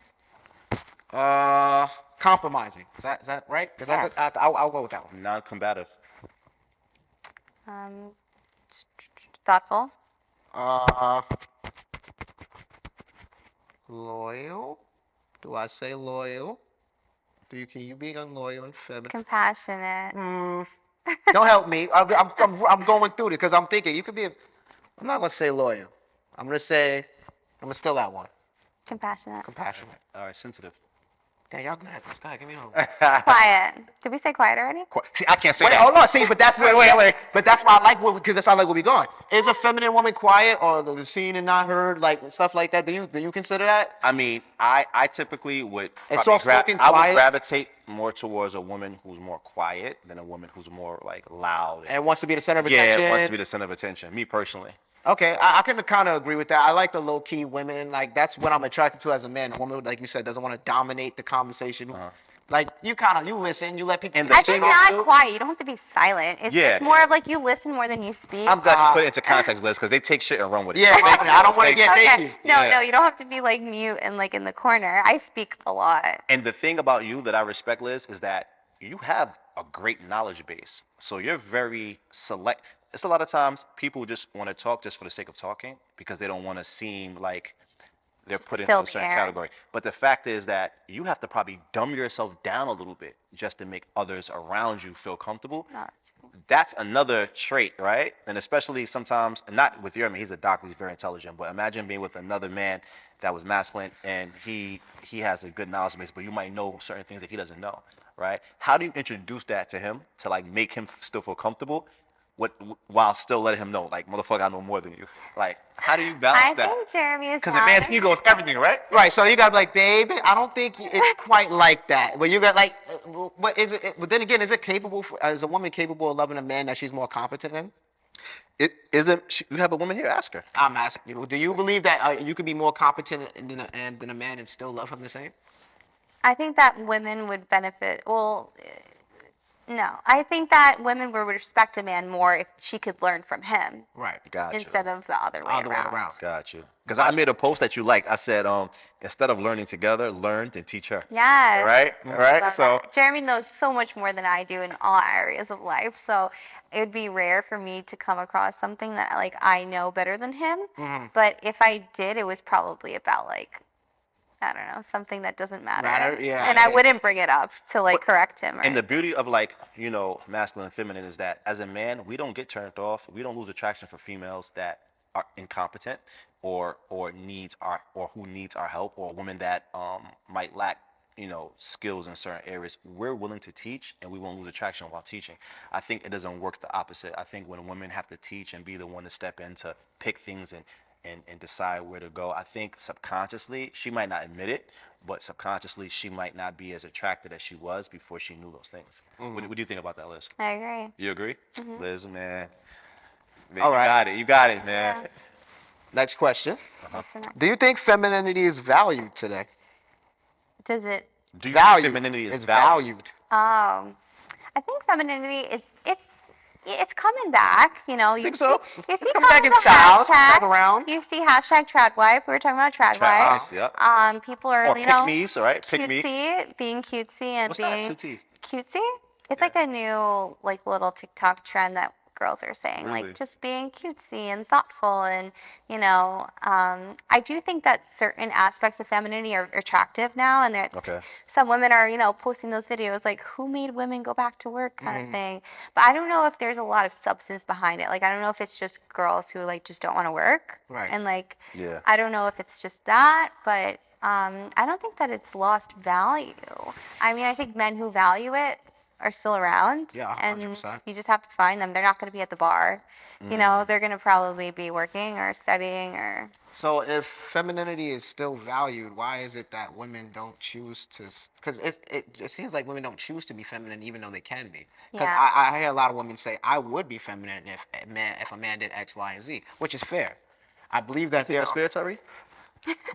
Speaker 2: Compromising. Is that right?
Speaker 3: Yeah.
Speaker 2: I'll go with that one.
Speaker 1: Non-combative.
Speaker 3: Thoughtful.
Speaker 2: Loyal. Do I say loyal? Can you be unloyal and feminine?
Speaker 3: Compassionate.
Speaker 2: Don't help me. I'm going through this because I'm thinking you could be. I'm not gonna say loyal. I'm gonna steal that one.
Speaker 3: Compassionate.
Speaker 2: Compassionate.
Speaker 1: All right, sensitive.
Speaker 2: Damn, y'all good at this. Go ahead, give me another one.
Speaker 3: Quiet. Did we say quiet already?
Speaker 1: See, I can't say
Speaker 2: Wait,
Speaker 1: that.
Speaker 2: hold on. See, but that's
Speaker 1: Wait.
Speaker 2: But that's why I like because that's how I like where we going. Is a feminine woman quiet or the seen and not heard, like stuff like that? Do you consider that?
Speaker 1: I mean, I typically would
Speaker 2: And
Speaker 1: probably
Speaker 2: soft-spoken,
Speaker 1: I would
Speaker 2: quiet?
Speaker 1: gravitate more towards a woman who's more quiet than a woman who's more like loud.
Speaker 2: And wants to be the center of
Speaker 1: yeah,
Speaker 2: attention.
Speaker 1: wants to be the center of attention. Me personally.
Speaker 2: Okay, I can kind of agree with that. I like the low key women. Like that's what I'm attracted to as a man. A woman, like you said, doesn't want to dominate the conversation. Like you listen, you let people.
Speaker 1: And the
Speaker 3: I
Speaker 1: thing
Speaker 3: think
Speaker 1: is,
Speaker 3: not
Speaker 1: too-
Speaker 3: quiet. You don't have to be silent. It's
Speaker 1: Yeah.
Speaker 3: just more of like you listen more than you speak.
Speaker 1: I'm glad you put it into context, Liz, because they take shit and run with it.
Speaker 2: Yeah,
Speaker 1: So thank you,
Speaker 2: I don't
Speaker 1: Liz.
Speaker 2: want to
Speaker 1: Thank you.
Speaker 2: get. Thank you.
Speaker 3: No,
Speaker 1: Yeah.
Speaker 3: no, you don't have to be like mute and like in the corner. I speak a lot.
Speaker 1: And the thing about you that I respect, Liz, is that you have a great knowledge base. So you're very select. It's a lot of times people just want to talk just for the sake of talking because they don't want to seem like they're put into
Speaker 3: fill
Speaker 1: a
Speaker 3: the
Speaker 1: certain
Speaker 3: air.
Speaker 1: category. But the fact is that you have to probably dumb yourself down a little bit just to make others around you feel comfortable.
Speaker 3: No, it's-
Speaker 1: That's another trait, right? And especially sometimes, not with your man, he's a doctor, he's very intelligent, but imagine being with another man that was masculine and he has a good knowledge base, but you might know certain things that he doesn't know, right? How do you introduce that to him to like make him still feel comfortable while still letting him know, like, motherfucker, I know more than you? Like, how do you balance
Speaker 3: I
Speaker 1: that?
Speaker 3: think Jeremy is
Speaker 1: Because a man's
Speaker 3: not.
Speaker 1: ego is everything, right?
Speaker 2: Right, so you got like, babe, I don't think it's quite like that. But you got like, but is it? But then again, is it capable? Is a woman capable of loving a man that she's more competent in?
Speaker 1: It isn't. You have a woman here. Ask her.
Speaker 2: I'm asking you. Do you believe that you could be more competent than a man and still love him the same?
Speaker 3: I think that women would benefit. Well, no. I think that women would respect a man more if she could learn from him
Speaker 2: Right.
Speaker 1: Gotcha.
Speaker 3: instead of the other way
Speaker 2: Other way
Speaker 3: around.
Speaker 2: around.
Speaker 1: Got you. Because I made a post that you liked. I said, instead of learning together, learn and teach her.
Speaker 3: Yes.
Speaker 1: Right? Right?
Speaker 3: Love
Speaker 1: So
Speaker 3: that. Jeremy knows so much more than I do in all areas of life. So it would be rare for me to come across something that like I know better than him. But if I did, it was probably about like, I don't know, something that doesn't matter.
Speaker 2: Yeah.
Speaker 3: And I wouldn't bring it up to like correct him.
Speaker 1: and the beauty of like, masculine and feminine is that as a man, we don't get turned off. We don't lose attraction for females that are incompetent or who needs our help, or a woman that might lack skills in certain areas. We're willing to teach, and we won't lose attraction while teaching. I think it doesn't work the opposite. I think when women have to teach and be the one to step in to pick things and decide where to go, I think subconsciously, she might not admit it, but subconsciously she might not be as attracted as she was before she knew those things. What do you think about that, Liz?
Speaker 3: I agree.
Speaker 1: You agree? Liz, man,
Speaker 2: All right.
Speaker 1: you got it, man.
Speaker 3: Yeah.
Speaker 2: Next question.
Speaker 3: What's the next?
Speaker 2: Do you think femininity is valued today?
Speaker 3: Does it
Speaker 1: Do you think femininity is
Speaker 2: It's
Speaker 1: valued?
Speaker 3: I think femininity is it's coming back. You know,
Speaker 1: I think so.
Speaker 3: you see
Speaker 2: It's coming back in
Speaker 3: the
Speaker 2: style. It's coming back
Speaker 3: hashtag.
Speaker 2: around.
Speaker 3: You see hashtag tradwife. We were talking about tradwife.
Speaker 1: Trap wives, yep.
Speaker 3: People are
Speaker 1: Or pick me's, right? Pick me.
Speaker 3: being cutesy and
Speaker 1: What's that?
Speaker 3: being
Speaker 1: QT.
Speaker 3: cutesy. It's like a new like little TikTok trend that girls are saying,
Speaker 1: Really?
Speaker 3: like just being cutesy and thoughtful, and I do think that certain aspects of femininity are attractive now, and that
Speaker 1: Okay.
Speaker 3: some women are posting those videos like who made women go back to work kind of thing, but I don't know if there's a lot of substance behind it. Like I don't know if it's just girls who like just don't want to work,
Speaker 2: Right.
Speaker 3: and like
Speaker 1: Yeah.
Speaker 3: I don't know if it's just that, but I don't think that it's lost value. I mean, I think men who value it are still around.
Speaker 2: Yeah,
Speaker 3: and
Speaker 2: 100%.
Speaker 3: you just have to find them. They're not going to be at the bar. They're going to probably be working or studying or.
Speaker 2: So if femininity is still valued, why is it that women don't choose to? Because it seems like women don't choose to be feminine even though they can be. Because
Speaker 3: Yeah.
Speaker 2: I hear a lot of women say, I would be feminine if a man did X, Y, and Z, which is fair. I believe that
Speaker 1: Think that's fair, Tari?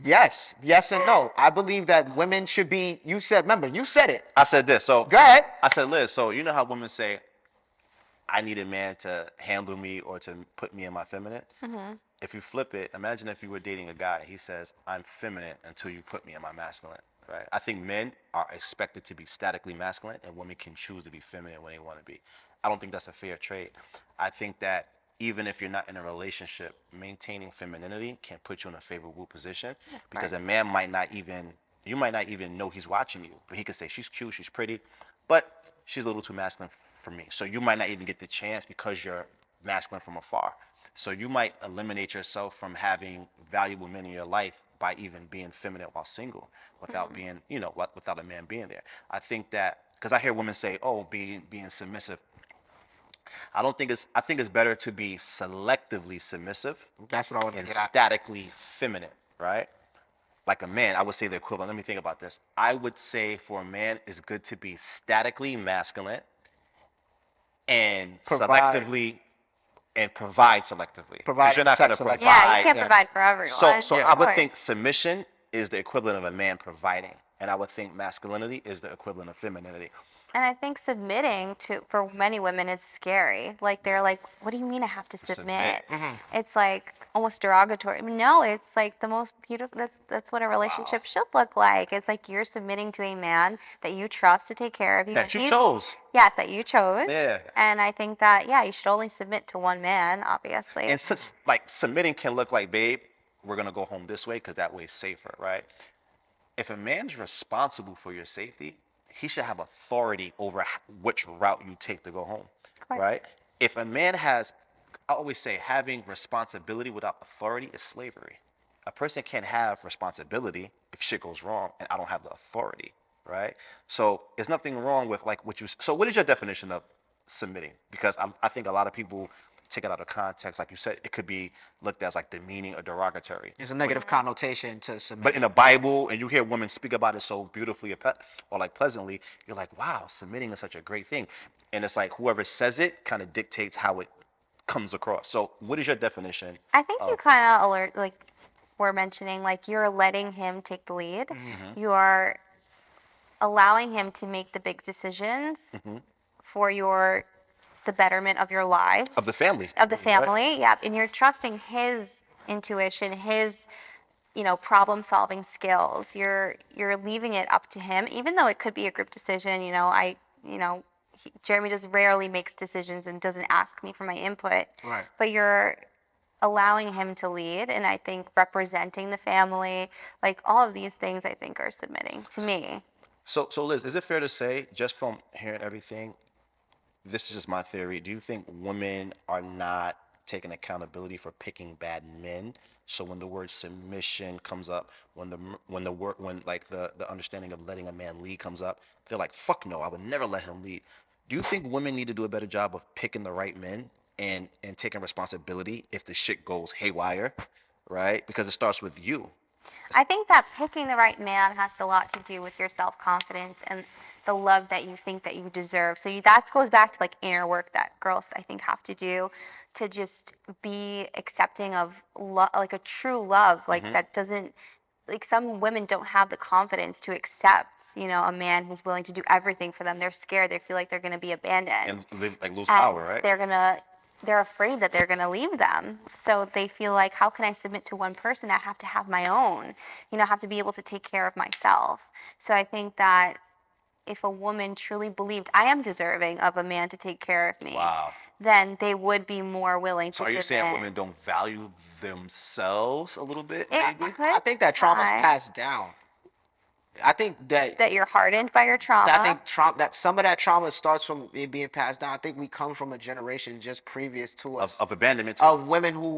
Speaker 2: Yes and no. I believe that women should be. You said it.
Speaker 1: I said this. So
Speaker 2: Go ahead.
Speaker 1: I said, Liz. So you know how women say, "I need a man to handle me or to put me in my feminine."
Speaker 3: Mm-hmm.
Speaker 1: If you flip it, imagine if you were dating a guy. He says, "I'm feminine until you put me in my masculine." Right? I think men are expected to be statically masculine, and women can choose to be feminine when they want to be. I don't think that's a fair trade. I think that even if you're not in a relationship, maintaining femininity can put you in a favorable position because a
Speaker 3: course.
Speaker 1: man might not even, you might not even know he's watching you, but he could say she's cute, she's pretty, but she's a little too masculine for me. So you might not even get the chance because you're masculine from afar. So you might eliminate yourself from having valuable men in your life by even being feminine while single, without being, without a man being there. I think that because I hear women say, "Oh, being submissive." I think it's better to be selectively submissive
Speaker 2: That's what I want to
Speaker 1: and
Speaker 2: get at.
Speaker 1: statically feminine, right? Like a man, I would say the equivalent. Let me think about this. I would say for a man, it's good to be statically masculine and
Speaker 2: Provide.
Speaker 1: selectively and provide selectively. Because
Speaker 2: Provide,
Speaker 1: you're not going to
Speaker 2: protect, select.
Speaker 3: Yeah, you
Speaker 1: provide.
Speaker 3: can't
Speaker 2: Yeah.
Speaker 3: provide for everyone.
Speaker 1: So
Speaker 3: of
Speaker 1: I would
Speaker 3: course.
Speaker 1: think submission is the equivalent of a man providing, and I would think masculinity is the equivalent of femininity.
Speaker 3: And I think submitting to for many women is scary. Like they're like, "What do you mean I have to submit?" It's like almost derogatory. I mean, no, it's like the most beautiful. That's what a relationship should look like. It's like you're submitting to a man that you trust to take care of you.
Speaker 1: That you chose.
Speaker 3: Yes, that you chose.
Speaker 1: Yeah.
Speaker 3: And I think that you should only submit to one man, obviously.
Speaker 1: And since like submitting can look like, babe, we're gonna go home this way because that way is safer, right? If a man's responsible for your safety, he should have authority over which route you take to go home,
Speaker 3: course.
Speaker 1: right? If a man has, I always say, having responsibility without authority is slavery. A person can't have responsibility if shit goes wrong and I don't have the authority, right? So there's nothing wrong with like what you. So what is your definition of submitting? Because I think a lot of people take it out of context. Like you said, it could be looked as like demeaning or derogatory.
Speaker 2: There's a negative connotation to submit.
Speaker 1: But in the Bible, and you hear women speak about it so beautifully or like pleasantly, you're like, wow, submitting is such a great thing. And it's like whoever says it kind of dictates how it comes across. So what is your definition?
Speaker 3: I think you kind of were mentioning, like you're letting him take the lead. You are allowing him to make the big decisions for the betterment of your lives.
Speaker 1: Of the family.
Speaker 3: Right? Yeah. And you're trusting his intuition, his problem solving skills. You're leaving it up to him, even though it could be a group decision. Jeremy just rarely makes decisions and doesn't ask me for my input.
Speaker 2: Right.
Speaker 3: But you're allowing him to lead, and I think representing the family, like all of these things, I think are submitting to me.
Speaker 1: So Liz, is it fair to say, just from hearing everything, this is just my theory, do you think women are not taking accountability for picking bad men? So when the word submission comes up, when the understanding of letting a man lead comes up, they're like, fuck no, I would never let him lead. Do you think women need to do a better job of picking the right men and taking responsibility if the shit goes haywire, right? Because it starts with you.
Speaker 3: I think that picking the right man has a lot to do with your self-confidence and the love that you think that you deserve. So that goes back to like inner work that girls I think have to do to just be accepting of like a true love, like that doesn't like some women don't have the confidence to accept, a man who's willing to do everything for them. They're scared. They feel like they're going to be abandoned.
Speaker 1: And live, like lose
Speaker 3: And
Speaker 1: power, right?
Speaker 3: they're afraid that they're going to leave them. So they feel like, how can I submit to one person? I have to have my own, I have to be able to take care of myself. So I think that if a woman truly believed I am deserving of a man to take care of me,
Speaker 1: Wow.
Speaker 3: then they would be more willing
Speaker 1: So
Speaker 3: to
Speaker 1: are you saying
Speaker 3: submit.
Speaker 1: women don't value themselves a little bit,
Speaker 3: It
Speaker 1: maybe?
Speaker 3: could
Speaker 2: I think that trauma's
Speaker 3: tie
Speaker 2: passed down. I think
Speaker 3: that you're hardened by your
Speaker 2: I
Speaker 3: trauma.
Speaker 2: think that some of that trauma starts from it being passed down. I think we come from a generation just previous to us
Speaker 1: Of abandonment too.
Speaker 2: of women who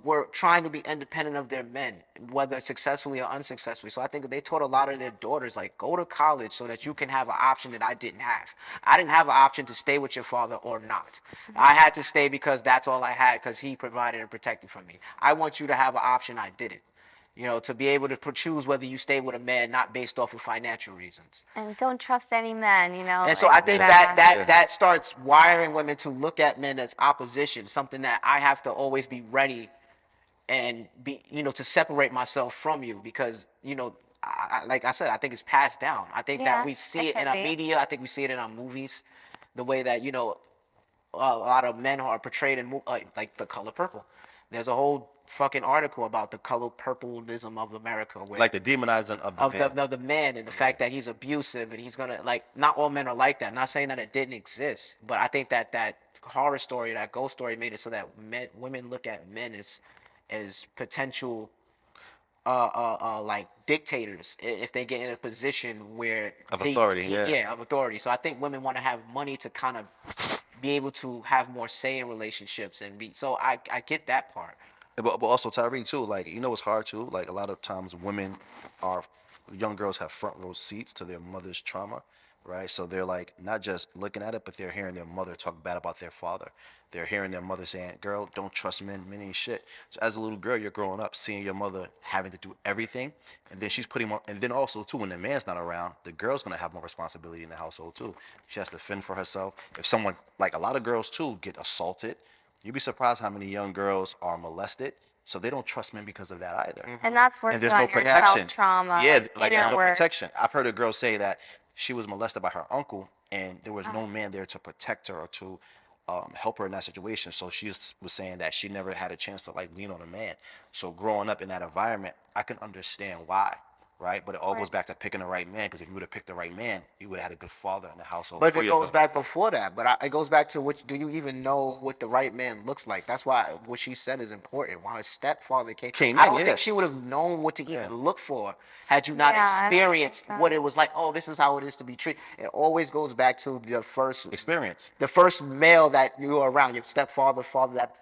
Speaker 2: were trying to be independent of their men, whether successfully or unsuccessfully. So I think they taught a lot of their daughters like go to college so that you can have an option that I didn't have. I didn't have an option to stay with your father or not. I had to stay because that's all I had because he provided and protected for me. I want you to have an option I didn't. To be able to choose whether you stay with a man not based off of financial reasons.
Speaker 3: And don't trust any men,
Speaker 2: And so I think that
Speaker 3: that.
Speaker 2: that starts wiring women to look at men as opposition, something that I have to always be ready and be, to separate myself from you because, like I said, I think it's passed down. I think that
Speaker 3: Yeah,
Speaker 2: we see
Speaker 3: it
Speaker 2: it in
Speaker 3: could
Speaker 2: our
Speaker 3: be.
Speaker 2: media. I think we see it in our movies, the way that, a lot of men are portrayed in like The Color Purple. There's a whole fucking article about the color purpleism of America, where
Speaker 1: Like the demonizing of the man.
Speaker 2: of the man and the fact that he's abusive and he's gonna like. Not all men are like that. Not saying that it didn't exist, but I think that horror story, that ghost story, made it so that women look at men as potential like dictators if they get in a position where
Speaker 1: Of authority, yeah.
Speaker 2: yeah, of authority. So I think women want to have money to kind of be able to have more say in relationships and be. So I get that part.
Speaker 1: But also Tyree too, like it's hard too. Like a lot of times women are young girls have front row seats to their mother's trauma, right? So they're like not just looking at it, but they're hearing their mother talk bad about their father. They're hearing their mother saying, "Girl, don't trust men. Men ain't shit." So as a little girl, you're growing up seeing your mother having to do everything, and then she's putting more. And then also too, when the man's not around, the girl's gonna have more responsibility in the household too. She has to fend for herself. If someone, like a lot of girls too, get assaulted, you'd be surprised how many young girls are molested. So they don't trust men because of that either.
Speaker 3: And that's
Speaker 1: And
Speaker 3: working
Speaker 1: there's
Speaker 3: on
Speaker 1: no
Speaker 3: your
Speaker 1: protection.
Speaker 3: self-trauma,
Speaker 1: Yeah, like there's
Speaker 3: inner
Speaker 1: no
Speaker 3: work.
Speaker 1: protection. I've heard a girl say that she was molested by her uncle, and there was no man there to protect her or to help her in that situation. So she was saying that she never had a chance to like lean on a man. So growing up in that environment, I can understand why, right? But it all goes back to picking the right man. Because if you would have picked the right man, you would have had a good father in the household.
Speaker 2: But if
Speaker 1: for
Speaker 2: it
Speaker 1: your
Speaker 2: goes
Speaker 1: daughter.
Speaker 2: back before that, it goes back to which do you even know what the right man looks like? That's why what she said is important. While her stepfather
Speaker 1: Came
Speaker 2: I
Speaker 1: in,
Speaker 2: don't
Speaker 1: yeah.
Speaker 2: think she would have known what to even
Speaker 1: Yeah.
Speaker 2: look for had you not
Speaker 3: Yeah, I don't
Speaker 2: experienced
Speaker 3: think so.
Speaker 2: what it was like. Oh, this is how it is to be treated. It always goes back to
Speaker 1: Experience.
Speaker 2: the first male that you were around, your stepfather, father, that's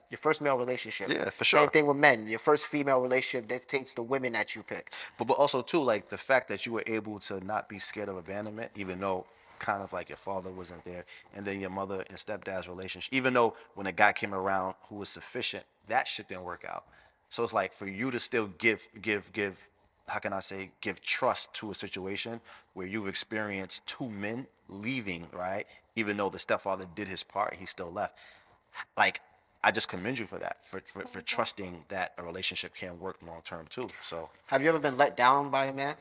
Speaker 2: your first male relationship.
Speaker 1: Yeah, for
Speaker 2: Same
Speaker 1: sure.
Speaker 2: thing with men. Your first female relationship dictates the women that you pick.
Speaker 1: But also too, like the fact that you were able to not be scared of abandonment, even though kind of like your father wasn't there, and then your mother and stepdad's relationship, even though when a guy came around who was sufficient, that shit didn't work out. So it's like for you to still give, how can I say, give trust to a situation where you've experienced two men leaving, right? Even though the stepfather did his part, he still left. Like I just commend you for that, for trusting that a relationship can work long term too. So
Speaker 2: Have you ever been let down by a man?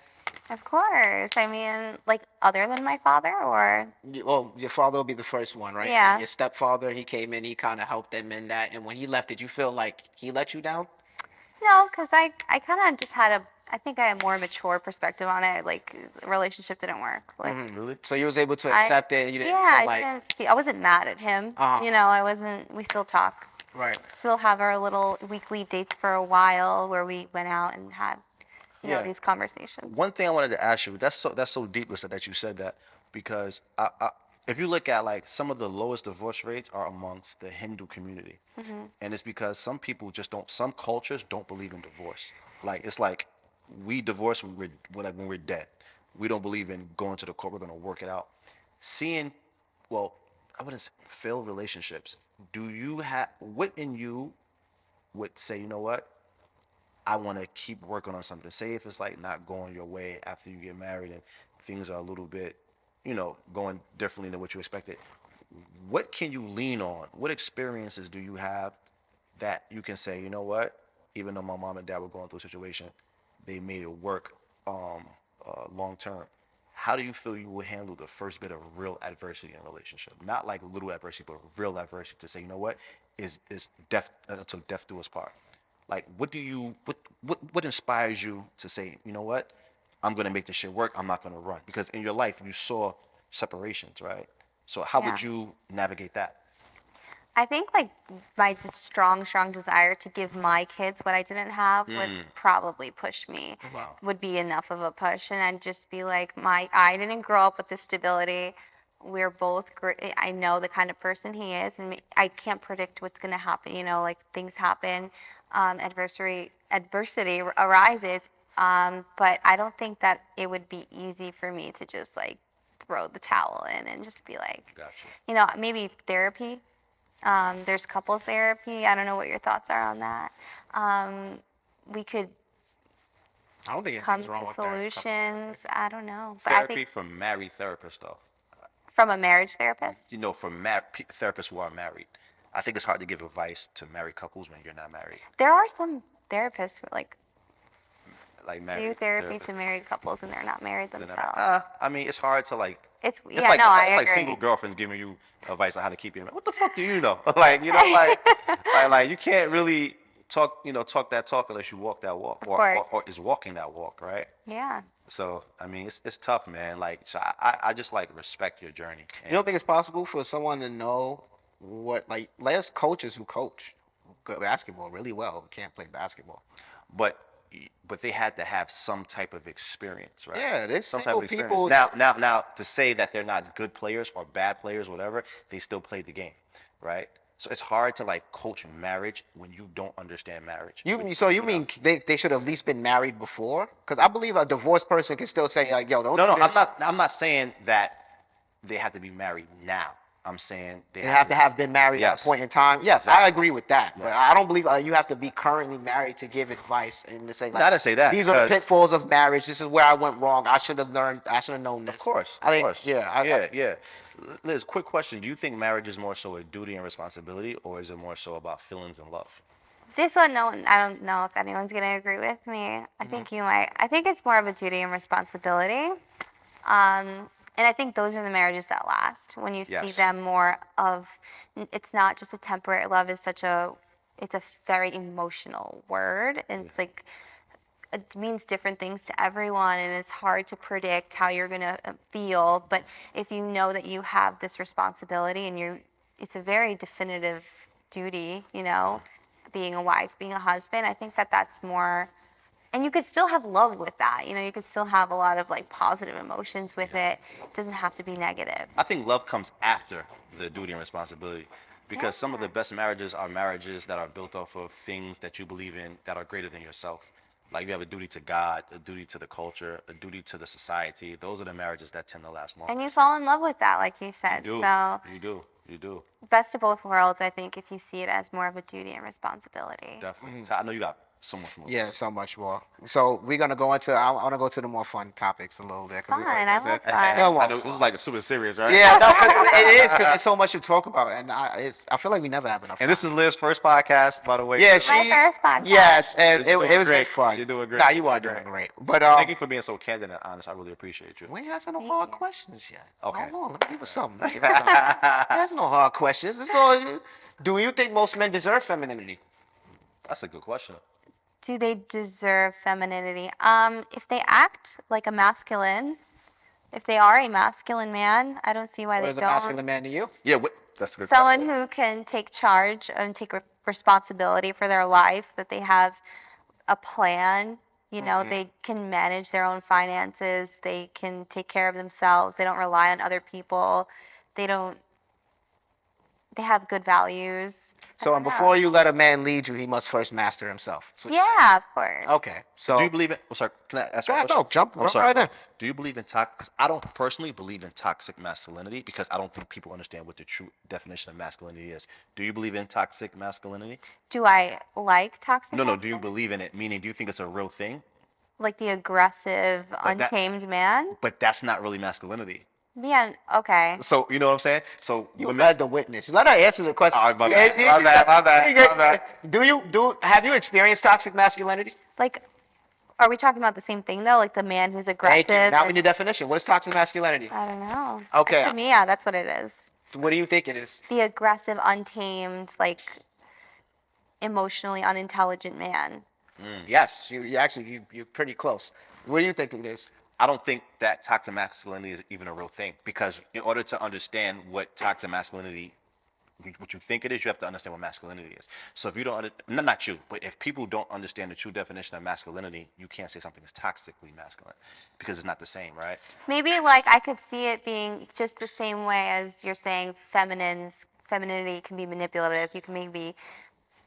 Speaker 3: Of course. I mean, like other than my father, or
Speaker 2: Well, your father will be the first one, right?
Speaker 3: Yeah.
Speaker 2: Your stepfather, he came in, he kind of helped them in that. And when he left, did you feel like he let you down?
Speaker 3: no, because I kind of just had I think I had a more mature perspective on it. Like the relationship didn't work. Like
Speaker 1: really,
Speaker 2: So you was able to accept it. You didn't feel like
Speaker 3: I wasn't mad at him.
Speaker 2: Uh-huh.
Speaker 3: I wasn't. We still talk.
Speaker 2: right.
Speaker 3: Still have our little weekly dates for a while where we went out and had,
Speaker 2: Yeah.
Speaker 3: these conversations.
Speaker 1: one thing I wanted to ask you, that's so deep, Lisa, that you said that because if you look at like some of the lowest divorce rates are amongst the Hindu community, and it's because some people just don't, some cultures don't believe in divorce. Like it's like we divorce when we're dead. We don't believe in going to the court. We're gonna work it out. Seeing, well, I wouldn't say failed relationships. Do you have what in you would say? You know what? I want to keep working on something. Say if it's like not going your way after you get married and things are a little bit, going differently than what you expected. What can you lean on? What experiences do you have that you can say, you know what? Even though my mom and dad were going through a situation, they made it work long term. How do you feel you would handle the first bit of real adversity in a relationship? Not like little adversity, but real adversity to say, you know what, is death until death do us part. Like, what inspires you to say, you know what, I'm gonna make this shit work. I'm not gonna run because in your life you saw separations, right? So how
Speaker 3: Yeah.
Speaker 1: would you navigate that?
Speaker 3: I think like my strong desire to give my kids what I didn't have would probably push me.
Speaker 2: Wow.
Speaker 3: Would be enough of a push, and I'd just be like, I didn't grow up with this stability. We're both great. I know the kind of person he is, and I can't predict what's going to happen. You know, like things happen, adversity arises. But I don't think that it would be easy for me to just like throw the towel in and just be like,
Speaker 1: Gotcha.
Speaker 3: you know, maybe therapy. There's couples therapy. I don't know what your thoughts are on that. We could
Speaker 2: I don't think
Speaker 3: come
Speaker 2: anything's wrong
Speaker 3: to
Speaker 2: with that.
Speaker 3: solutions. I don't know. But I
Speaker 1: Therapy
Speaker 3: think
Speaker 1: from married therapists, though.
Speaker 3: from a marriage therapist,
Speaker 1: You know, from therapists who are married. I think it's hard to give advice to married couples when you're not married.
Speaker 3: there are some therapists who like
Speaker 1: Like
Speaker 3: do
Speaker 1: married
Speaker 3: therapy
Speaker 1: therapists.
Speaker 3: to married couples and they're not married
Speaker 1: They're not-
Speaker 3: themselves.
Speaker 1: I mean, it's hard to like.
Speaker 3: It's
Speaker 1: It's
Speaker 3: yeah,
Speaker 1: like
Speaker 3: no,
Speaker 1: it's
Speaker 3: I
Speaker 1: like, it's like
Speaker 3: agree.
Speaker 1: single girlfriends giving you advice on how to keep your. What the fuck do you know? Like like you can't really talk that talk unless you walk that walk,
Speaker 3: course.
Speaker 1: or is walking that walk, right?
Speaker 3: Yeah.
Speaker 1: So I mean, it's tough, man. Like, so I just like respect your journey.
Speaker 2: You don't think it's possible for someone to know what, like, there's coaches who coach good basketball really well who can't play basketball.
Speaker 1: but they had to have some type of experience, right?
Speaker 2: Yeah, there's
Speaker 1: some type
Speaker 2: single
Speaker 1: of experience.
Speaker 2: people-
Speaker 1: Now, to say that they're not good players or bad players, whatever, they still played the game, right? So it's hard to like coach marriage when you don't understand marriage.
Speaker 2: You mean they should have at least been married before? Because I believe a divorced person can still say like, yo, don't
Speaker 1: No,
Speaker 2: do
Speaker 1: no,
Speaker 2: this.
Speaker 1: I'm not saying that they have to be married now. I'm saying
Speaker 2: They have to have been married at a
Speaker 1: Yes.
Speaker 2: point in time. Yes,
Speaker 1: Exactly.
Speaker 2: I agree with that. But
Speaker 1: Yes.
Speaker 2: I don't believe you have to be currently married to give advice and to say like,
Speaker 1: I didn't say that,
Speaker 2: these are the
Speaker 1: because-
Speaker 2: pitfalls of marriage. This is where I went wrong. I should have learned. I should have known this.
Speaker 1: Of course,
Speaker 2: I think,
Speaker 1: of course.
Speaker 2: yeah,
Speaker 1: yeah. Liz, quick question: do you think marriage is more so a duty and responsibility, or is it more so about feelings and love?
Speaker 3: This one, no one, I don't know if anyone's going to agree with me. I think you might. I think it's more of a duty and responsibility. And I think those are the marriages that last. When you see
Speaker 1: Yes.
Speaker 3: them more of, it's not just a temporary love. It's a very emotional word. And it's like, it means different things to everyone. And it's hard to predict how you're going to feel. But if you know that you have this responsibility and it's a very definitive duty, you know, being a wife, being a husband, I think that that's more, and you could still have love with that. You know, you could still have a lot of like positive emotions with it. It doesn't have to be negative.
Speaker 1: I think love comes after the duty and responsibility, because some of the best marriages are marriages that are built off of things that you believe in that are greater than yourself. Like you have a duty to God, a duty to the culture, a duty to the society. Those are the marriages that tend to last longer.
Speaker 3: And you fall in love with that, like you said.
Speaker 1: do.
Speaker 3: So
Speaker 1: You do.
Speaker 3: best of both worlds, I think, if you see it as more of a duty and responsibility.
Speaker 1: Definitely. So I know you got so much more.
Speaker 2: yeah, so much more. So we're gonna go into. I want to go to the more fun topics a little bit.
Speaker 3: Fun, I love fun.
Speaker 1: I know this is like super serious, right?
Speaker 2: Yeah, no, 'cause it is because there's so much to talk about, and I feel like we never have enough.
Speaker 1: And this is Liz's first podcast, by the way.
Speaker 2: Yeah,
Speaker 3: My first podcast.
Speaker 2: Yes, and
Speaker 1: You're
Speaker 2: it
Speaker 1: doing
Speaker 2: was
Speaker 1: great.
Speaker 2: fun.
Speaker 1: You're doing great.
Speaker 2: Nah, you are
Speaker 1: You're
Speaker 2: doing
Speaker 1: great.
Speaker 2: great. But
Speaker 1: Thank you for being so candid and honest. I really appreciate you.
Speaker 2: we ain't asking no hard questions yet.
Speaker 1: Okay.
Speaker 2: Hold on, let me give us something. There's no hard questions. It's all. Do you think most men deserve femininity?
Speaker 1: That's a good question.
Speaker 3: Do they deserve femininity? If they act like a masculine, if they are a masculine man, I don't see why
Speaker 2: What
Speaker 3: they
Speaker 2: is a
Speaker 3: don't.
Speaker 2: masculine man to you?
Speaker 1: Yeah, that's a good
Speaker 3: Someone
Speaker 1: question.
Speaker 3: who can take charge and take responsibility for their life, that they have a plan, you know, they can manage their own finances, they can take care of themselves, they don't rely on other people, they have good values.
Speaker 2: So, and before you let a man lead you, he must first master himself. That's what you're saying.
Speaker 3: Yeah, of course.
Speaker 2: Okay. So
Speaker 1: Do you believe in? I'm sorry. Can I ask you a
Speaker 2: Go ahead,
Speaker 1: question?
Speaker 2: no, jump
Speaker 1: I'm sorry.
Speaker 2: right in.
Speaker 1: Do you believe in toxic? Because I don't personally believe in toxic masculinity, because I don't think people understand what the true definition of masculinity is. Do you believe in toxic masculinity?
Speaker 3: Do I like toxic?
Speaker 1: No. Do you
Speaker 3: masculinity?
Speaker 1: believe in it? Meaning, do you think it's a real thing?
Speaker 3: Like the aggressive,
Speaker 1: Like that-
Speaker 3: untamed man?
Speaker 1: But that's not really masculinity.
Speaker 3: Yeah, okay.
Speaker 1: So you know what I'm saying? So
Speaker 2: you
Speaker 1: women-
Speaker 2: led the witness. Let her answer the question.
Speaker 1: All right, my
Speaker 2: Yeah,
Speaker 1: bad.
Speaker 2: yeah,
Speaker 1: My bad.
Speaker 2: Have you experienced toxic masculinity?
Speaker 3: Like, are we talking about the same thing though? Like the man who's
Speaker 2: Thank
Speaker 3: aggressive?
Speaker 2: you. Now we need a definition. What is toxic masculinity?
Speaker 3: I don't know.
Speaker 2: Okay.
Speaker 3: To me, yeah, that's what it is.
Speaker 2: What do you think it is?
Speaker 3: The aggressive, untamed, like emotionally unintelligent man.
Speaker 2: Yes, you're pretty close. What do you think it is?
Speaker 1: I don't think that toxic masculinity is even a real thing, because in order to understand what toxic masculinity, what you think it is, you have to understand what masculinity is. So if you don't, not you, but if people don't understand the true definition of masculinity, you can't say something is toxically masculine, because it's not the same, right?
Speaker 3: Maybe like I could see it being just the same way as you're saying femininity can be manipulative. You can maybe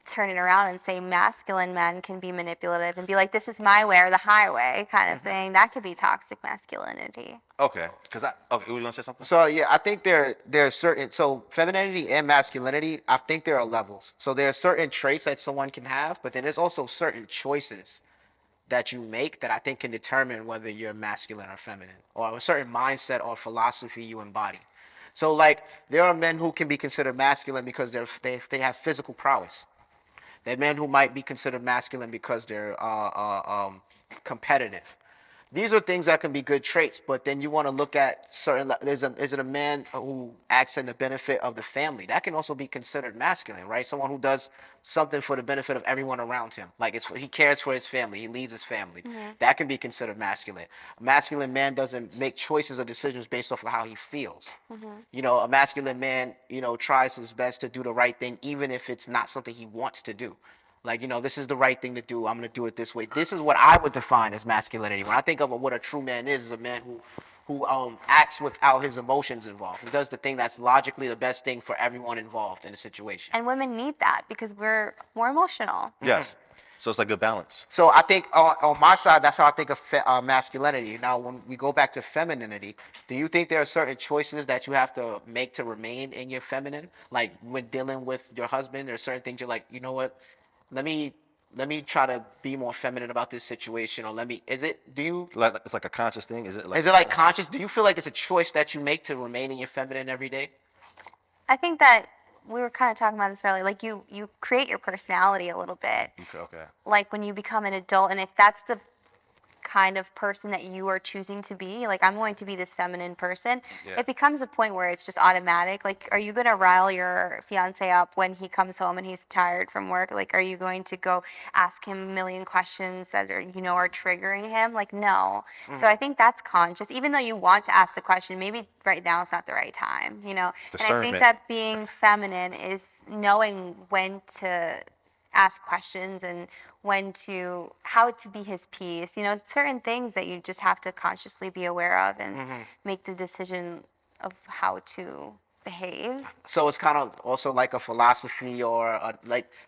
Speaker 3: turn it around and say masculine men can be manipulative and be like, this is my way or the highway kind of thing. That could be toxic masculinity.
Speaker 1: Okay, okay, we gonna say something?
Speaker 2: So yeah, I think there's certain, so femininity and masculinity, I think there are levels. So there are certain traits that someone can have, but then there's also certain choices that you make that I think can determine whether you're masculine or feminine, or a certain mindset or philosophy you embody. So like there are men who can be considered masculine because they have physical prowess. There are men who might be considered masculine because they're competitive. These are things that can be good traits, but then you want to look at certain. Is it a man who acts in the benefit of the family? That can also be considered masculine, right? Someone who does something for the benefit of everyone around him, like he cares for his family, he leads his family. That can be considered masculine. A masculine man doesn't make choices or decisions based off of how he feels. You know, a masculine man, tries his best to do the right thing, even if it's not something he wants to do. Like, this is the right thing to do. I'm going to do it this way. This is what I would define as masculinity. When I think of what a true man is a man who acts without his emotions involved. Who does the thing that's logically the best thing for everyone involved in a situation.
Speaker 3: And women need that because we're more emotional.
Speaker 1: Yes. So it's like a balance.
Speaker 2: So I think on my side, that's how I think of masculinity. Now, when we go back to femininity, do you think there are certain choices that you have to make to remain in your feminine? Like when dealing with your husband, there are certain things you're like, you know what? Let me try to be more feminine about this situation, or it's
Speaker 1: like a conscious thing? Is it
Speaker 2: like conscious? Do you feel like it's a choice that you make to remain in your feminine every day?
Speaker 3: I think that we were kind of talking about this earlier. Like you create your personality a little bit.
Speaker 1: Okay.
Speaker 3: Like when you become an adult, and if that's the kind of person that you are choosing to be, like I'm going to be this feminine person, it becomes a point where it's just automatic. Like, are you going to rile your fiance up when he comes home and he's tired from work? Like, are you going to go ask him a million questions that are triggering him? Like, no. So I think that's conscious, even though you want to ask the question, maybe right now it's not the right time, And I think that being feminine is knowing when to ask questions and how to be his piece. Certain things that you just have to consciously be aware of and make the decision of how to behave.
Speaker 2: So it's kind of also like a philosophy, or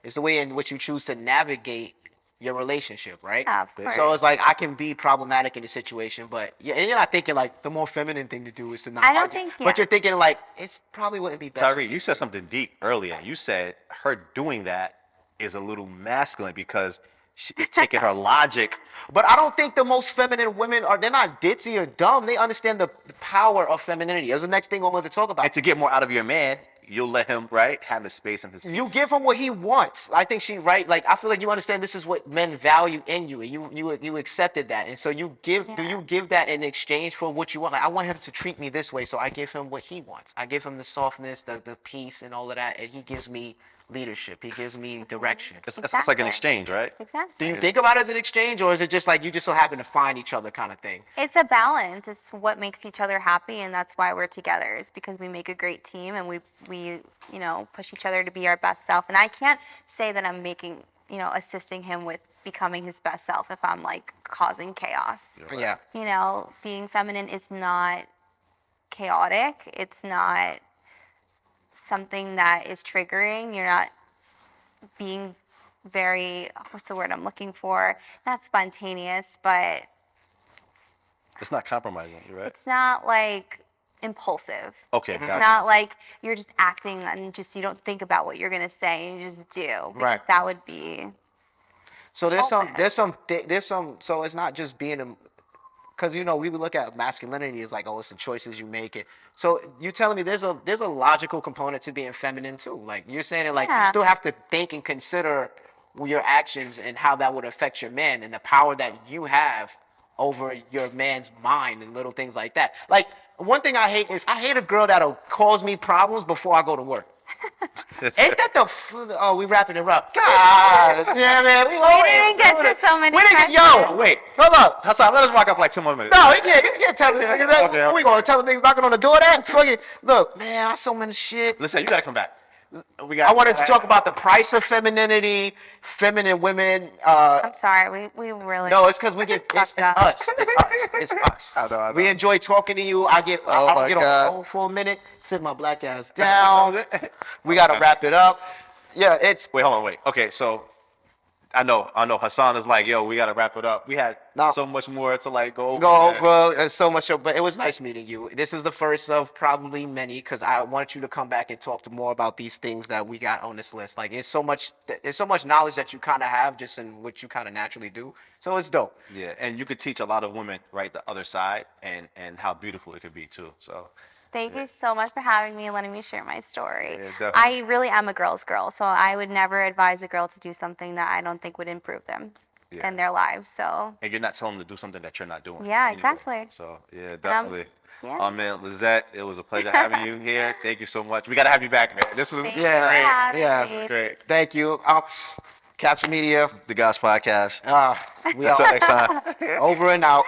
Speaker 2: it's the way in which you choose to navigate your relationship, right?
Speaker 3: Yeah, of course.
Speaker 2: So it's like I can be problematic in a situation, but and you're not thinking like the more feminine thing to do is to not
Speaker 3: I don't
Speaker 2: argue.
Speaker 3: think,
Speaker 2: But you're thinking like it's probably wouldn't be best.
Speaker 1: Tyree, you said something deep earlier. You said her doing that is a little masculine because it's taking her logic.
Speaker 2: But I don't think the most feminine women they're not ditzy or dumb. They understand the power of femininity. That's the next thing I wanted to talk about.
Speaker 1: And to get more out of your man, you'll let him, right, have the space and his peace.
Speaker 2: You give him what he wants. I think right. Like I feel like you understand this is what men value in you, and you accepted that, and so you give. Yeah. Do you give that in exchange for what you want? Like I want him to treat me this way, so I give him what he wants. I give him the softness, the peace, and all of that, and he gives me leadership. He gives me direction.
Speaker 1: It's like an exchange, right?
Speaker 3: Exactly.
Speaker 2: Do you think about it as an exchange, or is it just like you just so happen to find each other kind of thing?
Speaker 3: It's a balance. It's what makes each other happy, and that's why we're together. Is because we make a great team, and we push each other to be our best self. And I can't say that I'm making assisting him with becoming his best self if I'm like causing chaos.
Speaker 2: Yeah.
Speaker 3: Being feminine is not chaotic. It's not something that is triggering. You're not being very, what's the word I'm looking for? Not spontaneous, but
Speaker 1: it's not compromising, you're right?
Speaker 3: It's not like impulsive.
Speaker 1: Okay,
Speaker 3: it's
Speaker 1: gotcha.
Speaker 3: not like you're just acting and you don't think about what you're gonna say and you just do. Because
Speaker 2: right.
Speaker 3: That would be.
Speaker 2: So there's some. So it's not just being because we would look at masculinity as like, oh, it's the choices you make it. So you're telling me there's a logical component to being feminine too. Like you're saying it like you still have to think and consider your actions and how that would affect your man and the power that you have over your man's mind and little things like that. Like, one thing I hate is I hate a girl that'll cause me problems before I go to work. Ain't that oh, we wrapping it up. God, yeah, man. We
Speaker 3: didn't get to so many
Speaker 2: Yo, wait, hold up.
Speaker 1: Hassan, let us rock up like 2 more minutes.
Speaker 2: No, you can't tell me. Okay. We gonna tell the niggas knocking on the door that? Fucking, look, man, I so many shit.
Speaker 1: Listen, you gotta come back.
Speaker 2: I wanted to talk about the price of femininity, feminine women.
Speaker 3: I'm sorry, we really.
Speaker 2: No, it's because we get it's us. It's us.
Speaker 1: I know.
Speaker 2: We enjoy talking to you. I get on the phone for a minute, sit my black ass down. We gotta wrap it up. Yeah, it's.
Speaker 1: Wait, hold on, wait. Okay, so I know. Hassan is like, yo, we gotta wrap it up. We had so much more to like go
Speaker 2: over. There's so much, but it was nice meeting you. This is the first of probably many because I want you to come back and talk to more about these things that we got on this list. Like, there's so much knowledge that you kind of have just in what you kind of naturally do. So it's dope.
Speaker 1: Yeah, and you could teach a lot of women, right, the other side, and how beautiful it could be too. So.
Speaker 3: Thank you so much for having me and letting me share my story.
Speaker 1: Yeah,
Speaker 3: I really am a girl's girl, so I would never advise a girl to do something that I don't think would improve them in their lives. So.
Speaker 1: And you're not telling them to do something that you're not doing.
Speaker 3: Yeah,
Speaker 1: anyway.
Speaker 3: exactly.
Speaker 1: So yeah, definitely.
Speaker 3: Yeah.
Speaker 1: Oh man, Lizett, it was a pleasure having you here. Thank you so much. We gotta have you back, man. This is
Speaker 3: Thanks
Speaker 1: great.
Speaker 3: Yeah,
Speaker 1: Great.
Speaker 2: Thank you. Capture Media,
Speaker 1: The Guys Podcast.
Speaker 2: we
Speaker 1: Until
Speaker 2: are
Speaker 1: next time.
Speaker 2: over and out.